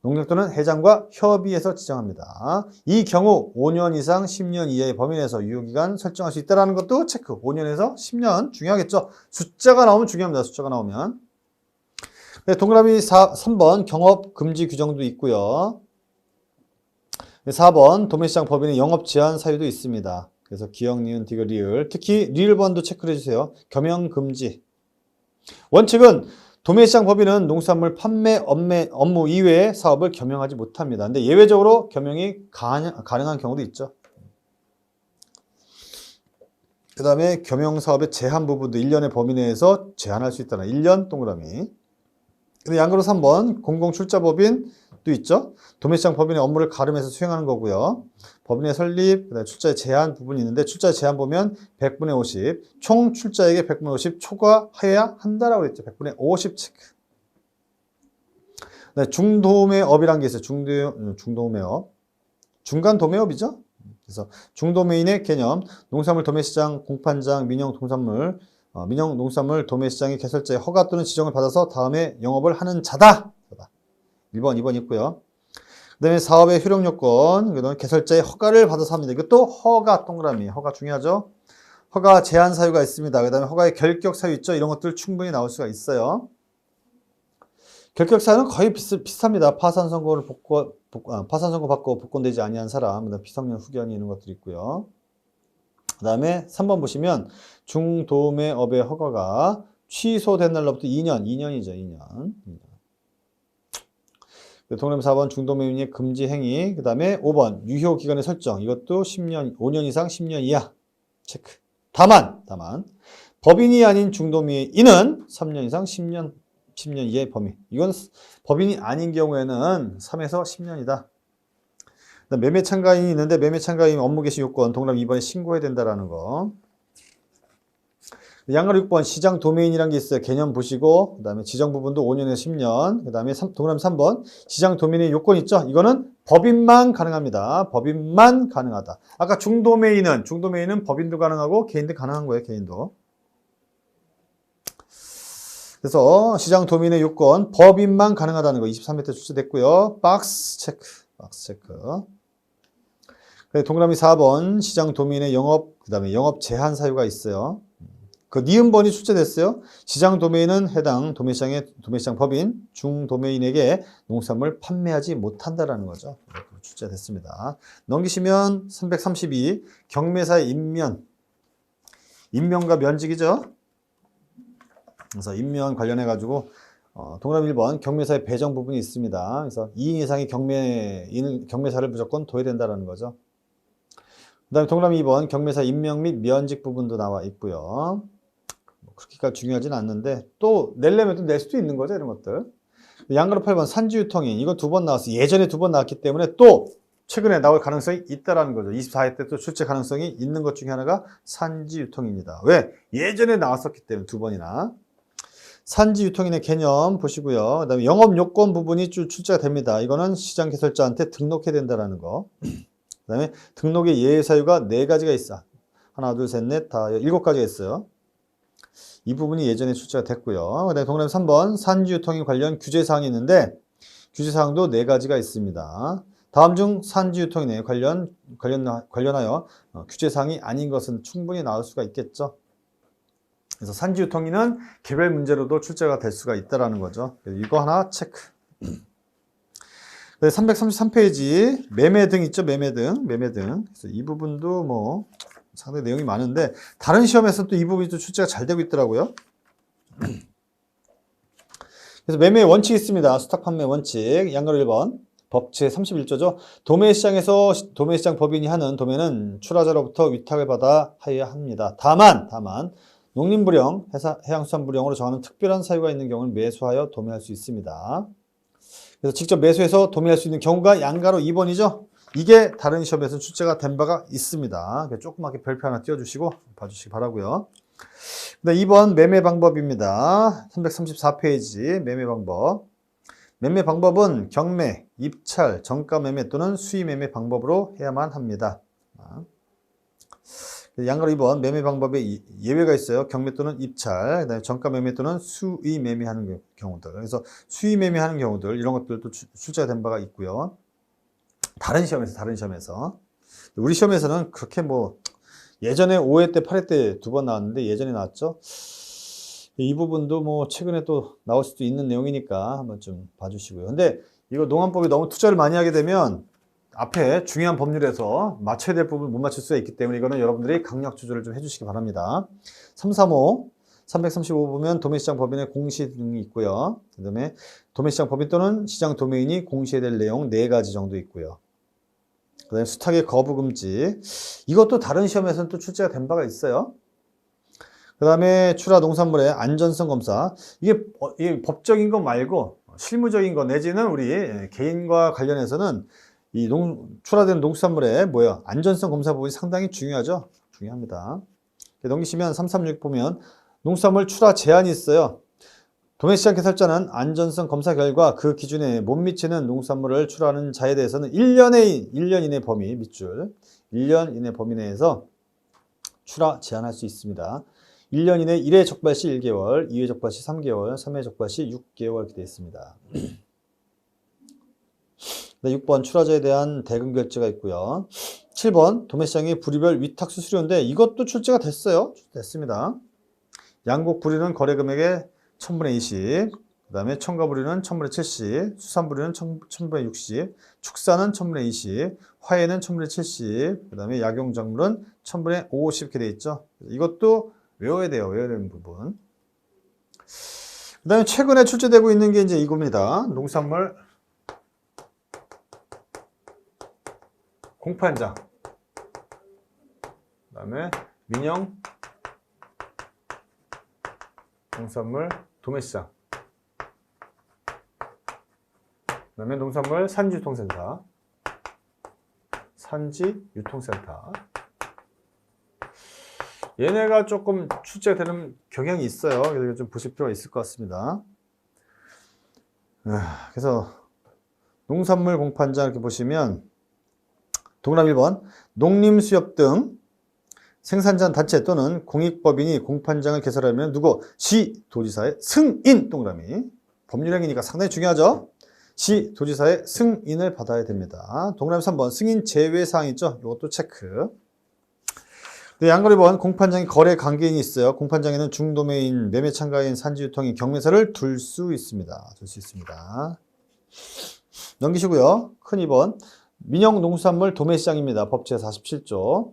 농장 또는 회장과 협의해서 지정합니다. 이 경우 5년 이상 10년 이하의 범위 내에서 유효기간 설정할 수 있다는 것도 체크. 5년에서 10년 중요하겠죠. 숫자가 나오면 중요합니다. 숫자가 나오면. 네, 동그라미 3번 경업 금지 규정도 있고요. 4번 도매시장 법인의 영업 제한 사유도 있습니다. 그래서 기역, 니은, 디귿, 리을. 특히 리을 번도 체크를 해주세요. 겸용 금지. 원칙은 도매시장 법인은 농산물 판매 업무 이외의 사업을 겸용하지 못합니다. 근데 예외적으로 겸용이 가능한 경우도 있죠. 그 다음에 겸용 사업의 제한 부분도 1년의 범위 내에서 제한할 수 있다는 1년 동그라미. 근데 양가로 3번 공공출자법인도 있죠. 도매시장 법인의 업무를 가름해서 수행하는 거고요. 법인의 설립, 그다음에 출자의 제한 부분이 있는데 출자의 제한 보면 100분의 50, 총 출자액의 100분의 50 초과해야 한다라고 했죠. 100분의 50 체크. 네, 중도매업이라는 게 있어요. 중도매업. 중간 도매업이죠. 그래서 중도매인의 개념, 농산물 도매시장 공판장 민영 농산물 도매시장의 개설자의 허가 또는 지정을 받아서 다음에 영업을 하는 자다. 1번, 2번 있고요. 그 다음에 사업의 효력 요건, 그다음에 개설자의 허가를 받아서 합니다. 이것도 허가 동그라미, 허가 중요하죠. 허가 제한 사유가 있습니다. 그 다음에 허가의 결격 사유 있죠. 이런 것들 충분히 나올 수가 있어요. 결격 사유는 거의 비슷합니다. 파산 선고 받고 복권되지 아니한 사람, 그다음에 비성년 후견이 이런 것들이 있고요. 그 다음에 3번 보시면 중도매업의 허가가 취소된 날로부터 2년이죠. 2년. 동그라미 4번 중도매입의 금지 행위. 그 다음에 5번 유효기간의 설정. 이것도 10년, 5년 이상 10년 이하. 체크. 다만 법인이 아닌 중도매인은 3년 이상 10년 이하의 범위. 이건 법인이 아닌 경우에는 3에서 10년이다. 매매 참가인이 있는데 매매 참가인 업무 개시 요건 동그라미 2번에 신고해야 된다라는 거. 양가로 6번 시장 도메인이라는 게 있어요. 개념 보시고 그 다음에 지정 부분도 5년에서 10년. 그 다음에 동그라미 3번 시장 도메인의 요건 있죠. 이거는 법인만 가능합니다. 법인만 가능하다. 아까 중도메인은 법인도 가능하고 개인도 가능한 거예요. 개인도. 그래서 시장 도메인의 요건 법인만 가능하다는 거 23회 때 출제됐고요. 박스 체크. 동그라미 4번 시장 도메인의 영업, 그 다음에 영업 제한 사유가 있어요. 그 니은번이 출제됐어요. 시장 도메인은 해당 도매시장 법인 중도메인에게 농산물 판매하지 못한다라는 거죠. 출제됐습니다. 넘기시면 332 경매사의 임명과 면직이죠. 그래서 임명 관련해 가지고 동그라미 1번 경매사의 배정 부분이 있습니다. 그래서 2인 이상의 경매사를 무조건 둬야 된다라는 거죠. 그 다음에 동그라미 2번 경매사 임명 및 면직 부분도 나와 있고요. 그렇게까지 중요하진 않는데 또 내려면 또 낼 수도 있는 거죠. 이런 것들. 양가로 8번 산지유통인. 이거 2번 나왔어요. 예전에 2번 나왔기 때문에 또 최근에 나올 가능성이 있다라는 거죠. 24회 때 또 출제 가능성이 있는 것 중에 하나가 산지유통입니다. 왜? 예전에 나왔었기 때문에 2번이나. 산지유통인의 개념 보시고요. 그 다음에 영업요건 부분이 출제가 됩니다. 이거는 시장 개설자한테 등록해야 된다라는 거. 그 다음에 등록의 예외 사유가 4가지가 있어. 하나, 둘, 셋, 넷, 다 7가지가 있어요. 이 부분이 예전에 출제가 됐고요. 그 다음에 동그라미 3번 산지유통인 관련 규제사항이 있는데 규제사항도 4가지가 있습니다. 다음 중 산지유통인에 관련하여 규제사항이 아닌 것은 충분히 나올 수가 있겠죠. 그래서 산지유통인은 개별 문제로도 출제가 될 수가 있다는 거죠. 이거 하나 체크. 333페이지 매매 등 있죠. 매매 등. 그래서 이 부분도 뭐 상당히 내용이 많은데 다른 시험에서 또 이 부분이 또 출제가 잘 되고 있더라고요. 그래서 매매 원칙이 있습니다. 수탁 판매 원칙. 양가로 1번 법 제31조죠. 도매시장 법인이 하는 도매는 출하자로부터 위탁을 받아 하여야 합니다. 다만 농림부령, 해양수산부령으로 정하는 특별한 사유가 있는 경우는 매수하여 도매할 수 있습니다. 그래서 직접 매수해서 도매할 수 있는 경우가 양가로 2번이죠. 이게 다른 시험에서 출제가 된 바가 있습니다. 조그맣게 별표 하나 띄워주시고 봐주시기 바라고요. 네, 2번 매매 방법입니다. 334페이지 매매 방법. 매매 방법은 경매, 입찰, 정가 매매 또는 수의 매매 방법으로 해야만 합니다. 양가로 2번 매매 방법에 예외가 있어요. 경매 또는 입찰, 그다음에 정가 매매 또는 수의 매매하는 경우들. 그래서 수의 매매하는 경우들 이런 것들도 출제가 된 바가 있고요. 다른 시험에서 우리 시험에서는 그렇게 뭐 예전에 5회 때 8회 때 2번 나왔는데 예전에 나왔죠. 이 부분도 뭐 최근에 또 나올 수도 있는 내용이니까 한번 좀 봐주시고요. 근데 이거 농안법에 너무 투자를 많이 하게 되면 앞에 중요한 법률에서 맞춰야 될 부분 못 맞출 수가 있기 때문에 이거는 여러분들이 강력 조절을 좀 해주시기 바랍니다. 335, 335 보면 도매시장 법인의 공시 등이 있고요. 그 다음에 도매시장 법인 또는 시장 도매인이 공시해야 될 내용 4가지 정도 있고요. 그 다음에 수탁의 거부 금지. 이것도 다른 시험에서는 또 출제가 된 바가 있어요. 그 다음에 출하 농산물의 안전성 검사. 이게 법적인 거 말고 실무적인 거 내지는 우리 개인과 관련해서는 이 출하된 농수산물의 안전성 검사 부분이 상당히 중요하죠. 중요합니다. 넘기시면 336 보면 농수산물 출하 제한이 있어요. 도매시장 개설자는 안전성 검사 결과 그 기준에 못 미치는 농수산물을 출하하는 자에 대해서는 1년 이내 범위 밑줄 1년 이내 범위 내에서 출하 제한할 수 있습니다. 1년 이내 1회 적발 시 1개월, 2회 적발 시 3개월, 3회 적발 시 6개월 이렇게 되어 있습니다. 6번 출하자에 대한 대금 결제가 있고요. 7번 도매시장의 부리별 위탁 수수료인데 이것도 출제가 됐어요. 됐습니다. 양곡 부리는 거래 금액의 1000분의 20, 그 다음에 첨가 부리는 1000분의 70, 수산 부리는 1000분의 60, 축사는 1000분의 20, 화해는 1000분의 70, 그 다음에 약용작물은 1000분의 50 이렇게 되어 있죠. 이것도 외워야 돼요. 외워야 되는 부분. 그 다음에 최근에 출제되고 있는 게 이제 이겁니다. 농산물 공판장, 그 다음에 민영 농산물 도매시장, 그 다음에 농산물 산지유통센터, 얘네가 조금 출제되는 경향이 있어요. 그래서 좀 보실 필요가 있을 것 같습니다. 그래서 농산물 공판장 이렇게 보시면 동그라미 1번 농림수협 등 생산자 단체 또는 공익법인이 공판장을 개설하면 누구? 시도지사의 승인 동그라미. 법률행위니까 상당히 중요하죠. 시도지사의 승인을 받아야 됩니다. 동그라미 3번 승인 제외사항 있죠. 이것도 체크. 네, 양거리 2번 공판장에 거래 관계인이 있어요. 공판장에는 중도매인, 매매 참가인, 산지유통인, 경매사를 둘 수 있습니다. 넘기시고요. 큰 2번 민영 농수산물 도매시장입니다. 법제 47조.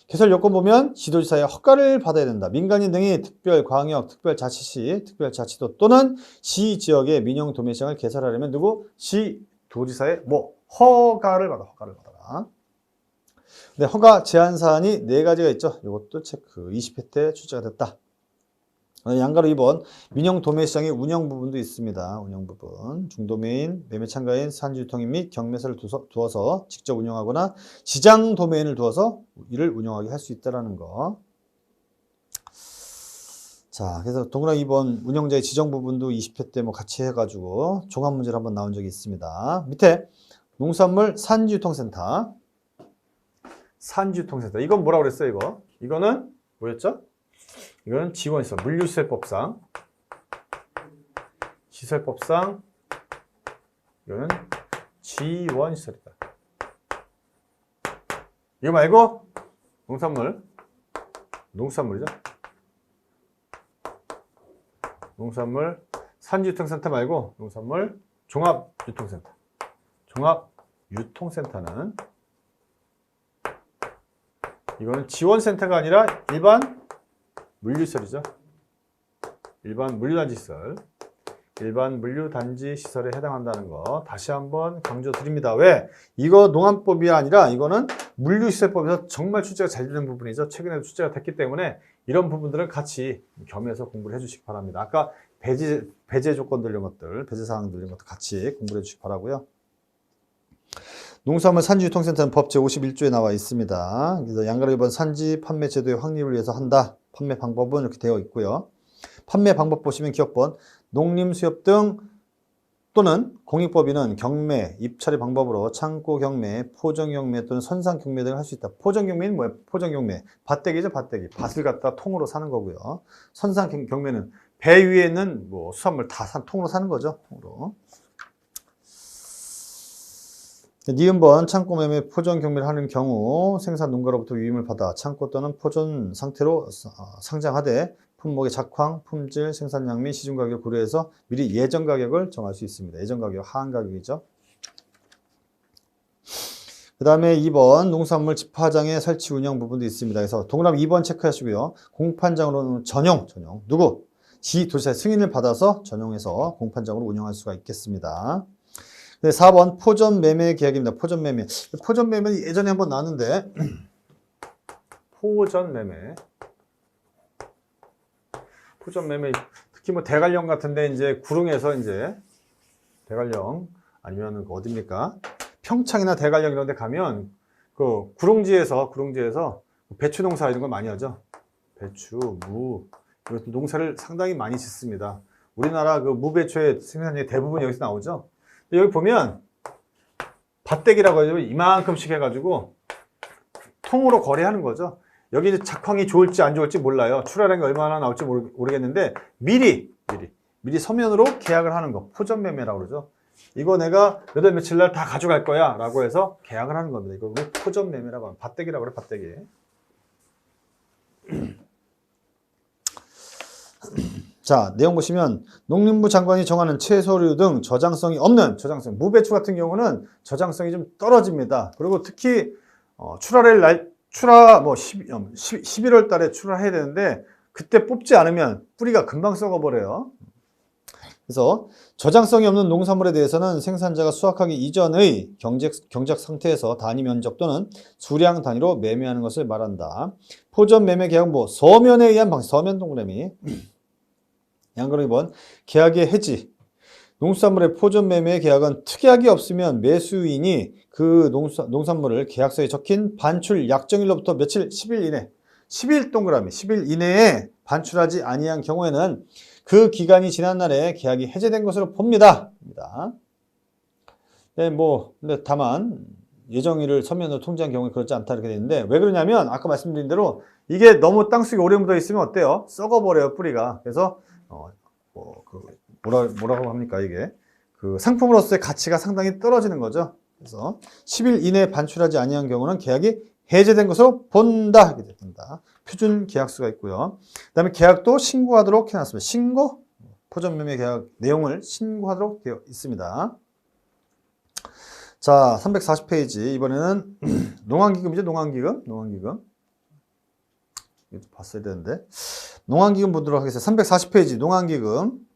개설 요건 보면 시도지사의 허가를 받아야 된다. 민간인 등이 특별 광역, 특별자치시, 특별자치도 또는 시지역의 민영 도매시장을 개설하려면 누구? 시도지사의 허가를 받아라. 네, 허가 제한 사안이 4가지가 있죠. 이것도 체크. 20회 때 출제가 됐다. 양가로 2번 민영 도매시장의 운영 부분도 있습니다. 운영 부분. 중도매인, 매매 참가인, 산지유통인 및 경매사를 두어서 직접 운영하거나 시장 도매인을 두어서 이를 운영하게 할 수 있다는 거. 자, 그래서 동그라미 2번 운영자의 지정 부분도 20회 때 같이 해가지고 종합 문제로 한번 나온 적이 있습니다. 밑에 농산물 산지유통센터. 이건 뭐라고 그랬어요, 이거? 이거는 뭐였죠? 이거는 지원시설, 물류시설법상. 이거는 지원시설이다. 이거 말고 농산물이죠. 농산물 산지유통센터 말고 농산물 종합유통센터. 종합유통센터는 이거는 지원센터가 아니라 일반 물류시설이죠. 일반 물류단지시설. 일반 물류단지시설에 해당한다는 거 다시 한번 강조드립니다. 왜? 이거 농안법이 아니라 이거는 물류시설법에서 정말 출제가 잘 되는 부분이죠. 최근에도 출제가 됐기 때문에 이런 부분들은 같이 겸해서 공부를 해주시기 바랍니다. 아까 배제 조건들 이런 것들, 배제 사항들 이런 것들 같이 공부를 해주시기 바라고요. 농수산물 산지유통센터는 법 제51조에 나와 있습니다. 그래서 양가로 기본 산지 판매 제도의 확립을 위해서 한다. 판매 방법은 이렇게 되어 있고요. 판매 방법 보시면 기억번, 농림수협 등 또는 공익법인은 경매, 입찰의 방법으로 창고 경매, 포정 경매 또는 선상 경매 등을 할 수 있다. 포정 경매는 뭐예요? 포정 경매. 밭대기죠, 밭대기. 밭을 갖다 통으로 사는 거고요. 선상 경매는 배 위에 있는 뭐 수산물 다 통으로 사는 거죠. 통으로. 니은번 창고 매매 포정 경매를 하는 경우 생산 농가로부터 위임을 받아 창고 또는 포전 상태로 상장하되 품목의 작황, 품질, 생산량 및 시중 가격을 고려해서 미리 예정 가격을 정할 수 있습니다. 예정 가격, 하한 가격이죠. 그 다음에 2번 농산물 집화장의 설치 운영 부분도 있습니다. 그래서 동그라미 2번 체크하시고요. 공판장으로는 전용. 누구? 지도시의 승인을 받아서 전용해서 공판장으로 운영할 수가 있겠습니다. 네, 4번 포전 매매 계약입니다. 포전 매매. 포전 매매는 예전에 한번 나왔는데 포전 매매. 포전 매매 특히 뭐 대관령 같은데 이제 구릉에서 이제 대관령 아니면 어디입니까? 평창이나 대관령 이런 데 가면 그 구릉지에서 배추 농사 이런 걸 많이 하죠. 배추, 무 이런 농사를 상당히 많이 짓습니다. 우리나라 그 무배추의 생산량의 대부분 여기서 나오죠. 여기 보면 밭대기라고 하죠. 이만큼씩 해가지고 통으로 거래하는 거죠. 여기 이제 작황이 좋을지 안 좋을지 몰라요. 출하량이 얼마나 나올지 모르겠는데 미리 서면으로 계약을 하는 거. 포전 매매라고 그러죠. 이거 내가 몇 월 며칠 날 다 가져갈 거야 라고 해서 계약을 하는 겁니다. 이거 포전 매매라고 하면 밭대기라고 그래, 밭대기. 자, 내용 보시면 농림부 장관이 정하는 채소류 등 저장성이 없는 무배추 같은 경우는 저장성이 좀 떨어집니다. 그리고 특히 출하 뭐 11월 달에 출하해야 되는데 그때 뽑지 않으면 뿌리가 금방 썩어버려요. 그래서 저장성이 없는 농산물에 대해서는 생산자가 수확하기 이전의 경작 상태에서 단위 면적 또는 수량 단위로 매매하는 것을 말한다. 포전 매매 계약부 서면에 의한 방식, 서면 동그라미. 양가로 2번 계약의 해지. 농수산물의 포전 매매 계약은 특약이 없으면 매수인이 그 농산물을 계약서에 적힌 반출 약정일로부터 며칠 10일 이내 10일 동그라미 10일 이내에 반출하지 아니한 경우에는 그 기간이 지난 날에 계약이 해제된 것으로 봅니다. 네, 근데 다만 예정일을 서면으로 통지한 경우에 그렇지 않다 이렇게 되는데 왜 그러냐면 아까 말씀드린 대로 이게 너무 땅속에 오래 묻어 있으면 어때요? 썩어버려요, 뿌리가. 그래서 뭐라고 합니까, 이게? 그 상품으로서의 가치가 상당히 떨어지는 거죠. 그래서 10일 이내에 반출하지 아니한 경우는 계약이 해제된 것으로 본다. 이렇게 된다. 표준 계약수가 있고요. 그 다음에 계약도 신고하도록 해놨습니다. 신고, 포전 매매 계약 내용을 신고하도록 되어 있습니다. 자, 340페이지. 이번에는 농안기금이죠, 농안기금. 이거 봤어야 되는데. 농안기금 보도록 하겠습니다. 340페이지 농안기금.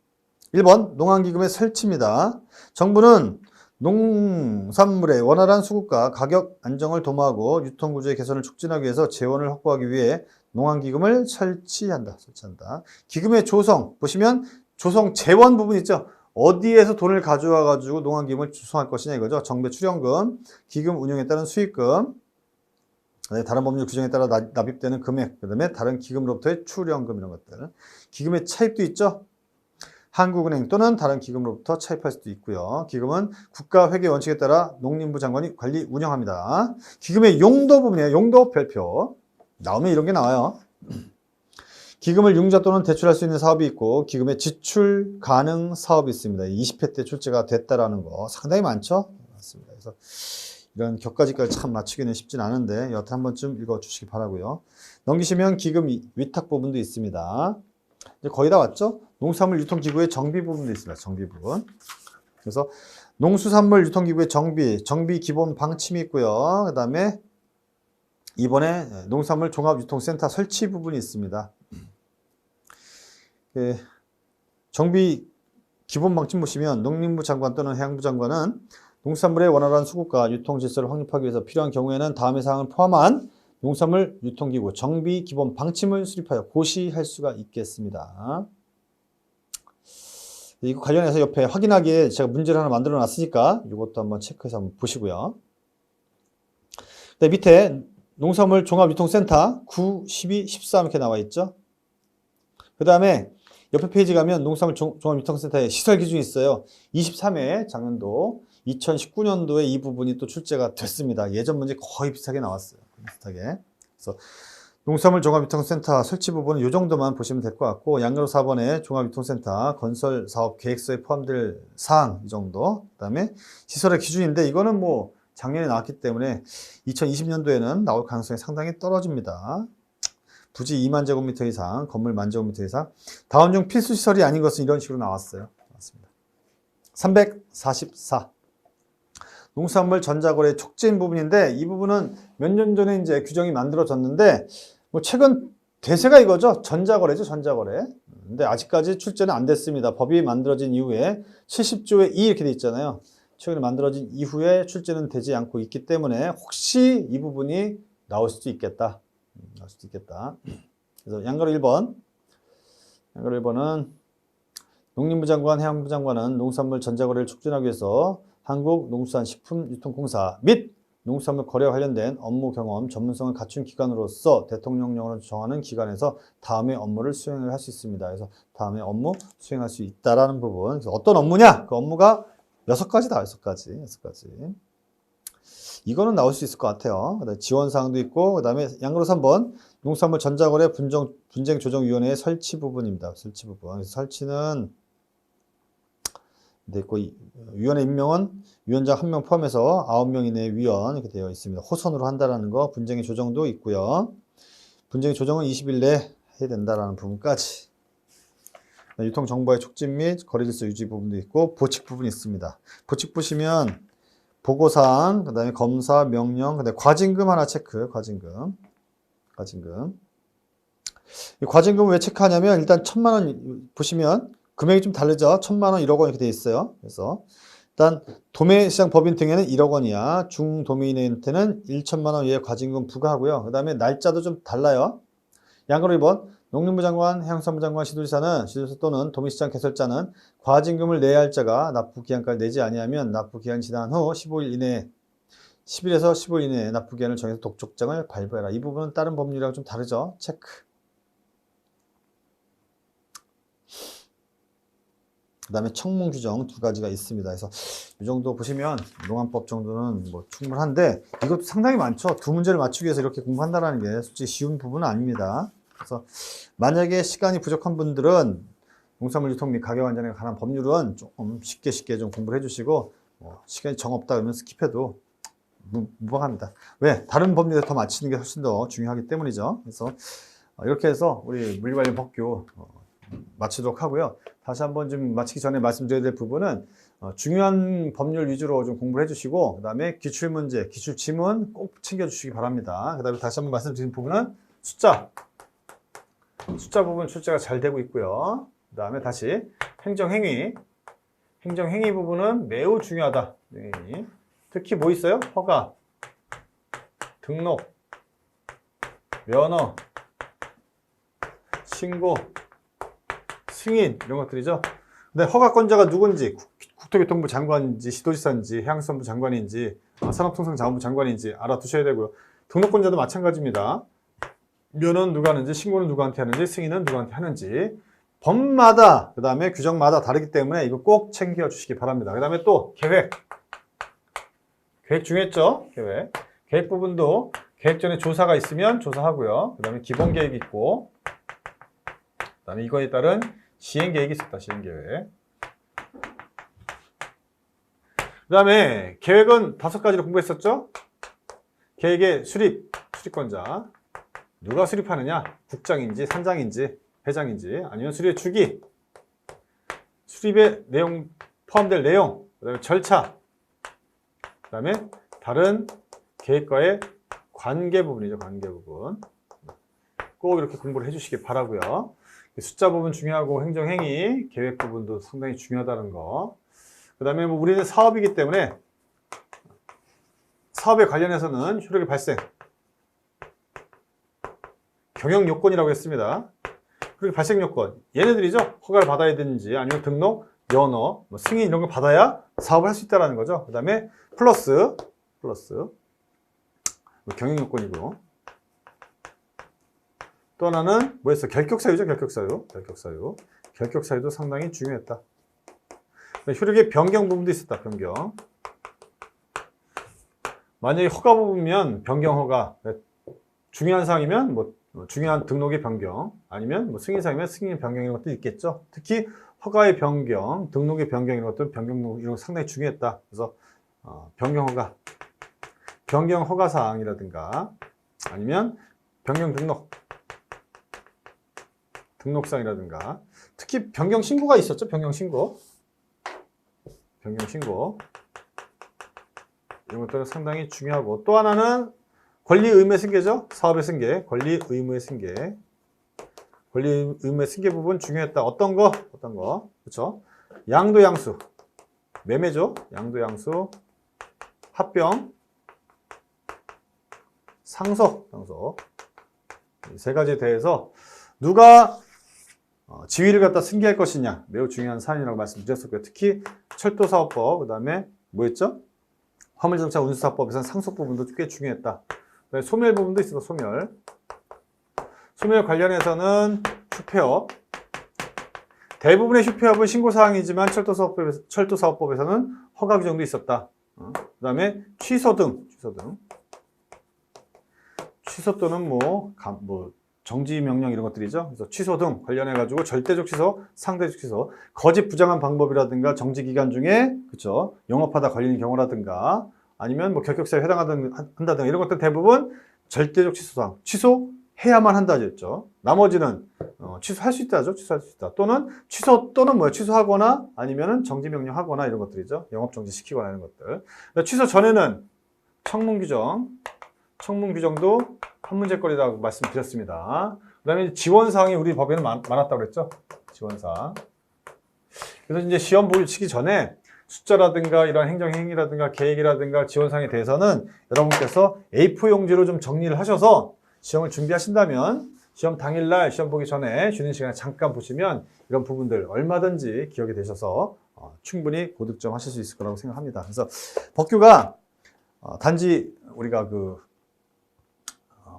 1번 농안기금의 설치입니다. 정부는 농산물의 원활한 수급과 가격 안정을 도모하고 유통구조의 개선을 촉진하기 위해서 재원을 확보하기 위해 농안기금을 설치한다. 기금의 조성, 보시면 조성 재원 부분 있죠. 어디에서 돈을 가져와 가지고 농안기금을 조성할 것이냐 이거죠. 정배 출연금, 기금 운영에 따른 수익금, 다른 법률 규정에 따라 납입되는 금액, 그 다음에 다른 기금으로부터의 출연금 이런 것들. 기금의 차입도 있죠. 한국은행 또는 다른 기금으로부터 차입할 수도 있고요. 기금은 국가 회계 원칙에 따라 농림부 장관이 관리 운영합니다. 기금의 용도 부분이에요. 용도 별표. 나오면 이런 게 나와요. 기금을 융자 또는 대출할 수 있는 사업이 있고 기금의 지출 가능 사업이 있습니다. 20회 때 출제가 됐다라는 거 상당히 많죠? 맞습니다. 그래서 이런 격가지까지 참 맞추기는 쉽진 않은데 여튼 한 번쯤 읽어주시기 바라고요. 넘기시면 기금 위탁 부분도 있습니다. 이제 거의 다 왔죠? 농수산물 유통기구의 정비 부분도 있습니다. 정비 부분. 그래서 농수산물 유통기구의 정비 기본 방침이 있고요. 그 다음에 이번에 농산물 종합유통센터 설치 부분이 있습니다. 정비 기본 방침 보시면 농림부 장관 또는 해양부 장관은 농산물의 원활한 수급과 유통 질서를 확립하기 위해서 필요한 경우에는 다음의 사항을 포함한 농산물 유통기구 정비 기본 방침을 수립하여 고시할 수가 있겠습니다. 이거 관련해서 옆에 확인하기에 제가 문제를 하나 만들어 놨으니까 이것도 한번 체크해서 한번 보시고요. 네, 밑에 농산물 종합유통센터 9, 12, 13 이렇게 나와 있죠. 그 다음에 옆에 페이지 가면 농산물 종합유통센터에 시설 기준이 있어요. 23회 작년도 2019년도에 이 부분이 또 출제가 됐습니다. 예전 문제 거의 비슷하게 나왔어요. 비슷하게. 그래서 농산물 종합유통센터 설치 부분은 이 정도만 보시면 될 것 같고, 양가로 4번에 종합유통센터 건설 사업 계획서에 포함될 사항 이 정도. 그 다음에 시설의 기준인데 이거는 뭐 작년에 나왔기 때문에 2020년도에는 나올 가능성이 상당히 떨어집니다. 부지 2만 제곱미터 이상, 건물 1만 제곱미터 이상. 다음 중 필수 시설이 아닌 것은 이런 식으로 나왔어요. 맞습니다. 344. 농산물 전자거래 촉진 부분인데 이 부분은 몇 년 전에 이제 규정이 만들어졌는데 뭐 최근 대세가 이거죠. 전자거래죠, 전자거래. 근데 아직까지 출제는 안 됐습니다. 법이 만들어진 이후에 70조의 2 이렇게 돼 있잖아요. 최근에 만들어진 이후에 출제는 되지 않고 있기 때문에 혹시 이 부분이 나올 수도 있겠다. 나올 수도 있겠다. 그래서 양가로 1번. 양가로 1번은 농림부 장관, 해양부 장관은 농산물 전자거래를 촉진하기 위해서 한국농수산식품유통공사 및 농산물 거래와 관련된 업무 경험, 전문성을 갖춘 기관으로서 대통령령으로 정하는 기관에서 다음의 업무를 수행을 할 수 있습니다. 그래서 다음에 업무 수행할 수 있다라는 부분. 그래서 어떤 업무냐? 그 업무가 6가지다, 6가지. 6가지. 이거는 나올 수 있을 것 같아요. 그다음에 지원사항도 있고, 그 다음에 양으로 3번 농산물 전자거래 분쟁조정위원회의 설치 부분입니다. 설치 부분. 그래서 설치는 됐고, 위원회 임명은 위원장 1명 포함해서 9명 이내의 위원 이렇게 되어 있습니다. 호선으로 한다라는 거, 분쟁의 조정도 있고요. 분쟁의 조정은 20일 내에 해야 된다라는 부분까지. 유통정보의 촉진 및 거래질서 유지 부분도 있고, 보칙 부분이 있습니다. 보칙 보시면 보고사항, 그 다음에 검사, 명령, 그 다음에 과징금 하나 체크, 과징금. 이 과징금 왜 체크하냐면, 일단 1,000만 원 보시면, 금액이 좀 다르죠? 1,000만 원, 1억 원 이렇게 돼 있어요. 그래서, 일단, 도매시장 법인 등에는 1억 원이야. 중도매인한테는 1,000만 원 이하의 과징금 부과하고요. 그 다음에 날짜도 좀 달라요. 양가로 2번, 농림부 장관, 해양수산부 장관, 시도지사 또는 도매시장 개설자는 과징금을 내야 할 자가 납부기한까지 내지 아니하면 납부기한 지난 후 15일 이내에 10일에서 15일 이내에 납부기한을 정해서 독촉장을 발부해라. 이 부분은 다른 법률이랑 좀 다르죠. 체크. 그 다음에 청문 규정 2가지가 있습니다. 그래서 이 정도 보시면 농안법 정도는 뭐 충분한데 이것도 상당히 많죠. 2문제를 맞추기 위해서 이렇게 공부한다는 게 솔직히 쉬운 부분은 아닙니다. 그래서 만약에 시간이 부족한 분들은 농산물 유통 및 가격 안전에 관한 법률은 조금 쉽게 좀 공부를 해주시고 시간이 정 없다 그러면 스킵해도 무방합니다. 왜? 다른 법률에 더 맞추는 게 훨씬 더 중요하기 때문이죠. 그래서 이렇게 해서 우리 물리관련 법규 마치도록 하고요. 다시 한번 좀 마치기 전에 말씀드려야 될 부분은 중요한 법률 위주로 좀 공부를 해주시고 그 다음에 기출문제, 기출지문 꼭 챙겨주시기 바랍니다. 그 다음에 다시 한번 말씀드린 부분은 숫자 부분 출제가 잘 되고 있고요. 그 다음에 다시 행정행위 부분은 매우 중요하다. 특히 뭐 있어요? 허가, 등록, 면허, 신고, 승인 이런 것들이죠. 근데 허가권자가 누군지 국토교통부 장관인지 시도지사인지 해양수산부 장관인지 산업통상자원부 장관인지 알아두셔야 되고요. 등록권자도 마찬가지입니다. 면허는 누가 하는지, 신고는 누구한테 하는지, 승인은 누구한테 하는지 법마다 그 다음에 규정마다 다르기 때문에 이거 꼭 챙겨주시기 바랍니다. 그 다음에 또 계획 중요했죠? 계획 부분도 계획 전에 조사가 있으면 조사하고요. 그 다음에 기본 계획이 있고 그 다음에 이거에 따른 시행 계획이 있었다. 시행 계획. 그 다음에 계획은 5가지로 공부했었죠? 계획의 수립권자. 누가 수립하느냐? 국장인지, 산장인지, 회장인지, 아니면 수립의 주기, 수립의 내용, 포함될 내용, 그 다음에 절차, 그 다음에 다른 계획과의 관계 부분이죠. 관계 부분. 꼭 이렇게 공부를 해주시기 바라고요. 숫자 부분 중요하고 행정행위, 계획 부분도 상당히 중요하다는 거. 그 다음에 뭐 우리는 사업이기 때문에 사업에 관련해서는 효력의 발생, 경영 요건이라고 했습니다. 그리고 발생 요건, 얘네들이죠. 허가를 받아야 되는지 아니면 등록, 면허, 뭐 승인 이런 걸 받아야 사업을 할 수 있다는 거죠. 그 다음에 플러스 경영 요건이고. 또 하나는 뭐였어? 결격사유죠, 결격사유. 결격사유도 상당히 중요했다. 효력의 변경 부분도 있었다, 변경. 만약에 허가 부분이면 변경 허가. 중요한 사항이면 뭐 중요한 등록의 변경, 아니면 뭐 승인 사항이면 승인 변경 이런 것도 있겠죠. 특히 허가의 변경, 등록의 변경 이런 것들, 변경 등록 이런 거 상당히 중요했다. 그래서 변경 허가, 변경 허가 사항이라든가 아니면 변경 등록사항이라든가 특히 변경 신고가 있었죠. 변경 신고 이런 것들은 상당히 중요하고, 또 하나는 권리 의무의 승계죠. 사업의 승계, 권리 의무의 승계. 권리 의무의 승계 부분 중요했다. 어떤 거? 그렇죠? 양도 양수. 매매죠. 양도 양수. 합병. 상속. 이 세 가지에 대해서 누가 지위를 갖다 승계할 것이냐. 매우 중요한 사안이라고 말씀드렸었고요. 특히 철도사업법, 그 다음에 뭐였죠? 화물자동차 운수사업법에서는 상속 부분도 꽤 중요했다. 소멸 부분도 있어. 소멸 관련해서는 휴폐업. 대부분의 휴폐업은 신고사항이지만 철도사업법에서는 허가 규정도 있었다. 그 다음에 취소 또는 뭐 정지 명령 이런 것들이죠. 그래서 취소 등 관련해가지고 절대적 취소, 상대적 취소, 거짓 부정한 방법이라든가 정지 기간 중에, 그렇죠, 영업하다 걸리는 경우라든가 아니면 뭐 결격사유에 한다든가 이런 것들 대부분 절대적 취소사항, 취소해야만 한다 했죠. 나머지는 취소할 수 있다죠. 취소할 수 있다. 또는 취소하거나 아니면은 정지 명령하거나 이런 것들이죠. 영업 정지 시키거나 이런 것들. 취소 전에는 청문 규정도 판문제거리라고 말씀드렸습니다. 그 다음에 지원사항이 우리 법에는 많았다고 그랬죠. 지원사항. 그래서 이제 시험 보시기 전에 숫자라든가 이런 행정행위라든가 계획이라든가 지원사항에 대해서는 여러분께서 A4 용지로 좀 정리를 하셔서 시험을 준비하신다면 시험 당일날 시험 보기 전에 쉬는 시간에 잠깐 보시면 이런 부분들 얼마든지 기억이 되셔서 충분히 고득점 하실 수 있을 거라고 생각합니다. 그래서 법규가 단지 우리가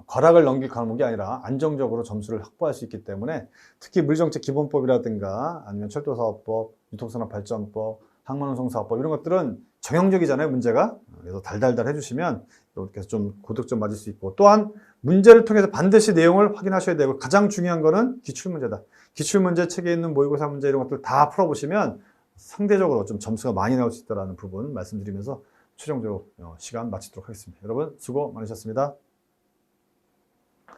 과락을 넘길 과목이 아니라 안정적으로 점수를 확보할 수 있기 때문에 특히 물정책기본법이라든가 아니면 철도사업법, 유통산업발전법, 항만운송사업법 이런 것들은 정형적이잖아요, 문제가. 그래서 달달달 해주시면 이렇게 좀 고득점 맞을 수 있고, 또한 문제를 통해서 반드시 내용을 확인하셔야 되고, 가장 중요한 거는 기출문제다. 기출문제 책에 있는 모의고사 문제 이런 것들 다 풀어보시면 상대적으로 좀 점수가 많이 나올 수 있다는 부분 말씀드리면서 최종적으로 시간 마치도록 하겠습니다. 여러분 수고 많으셨습니다.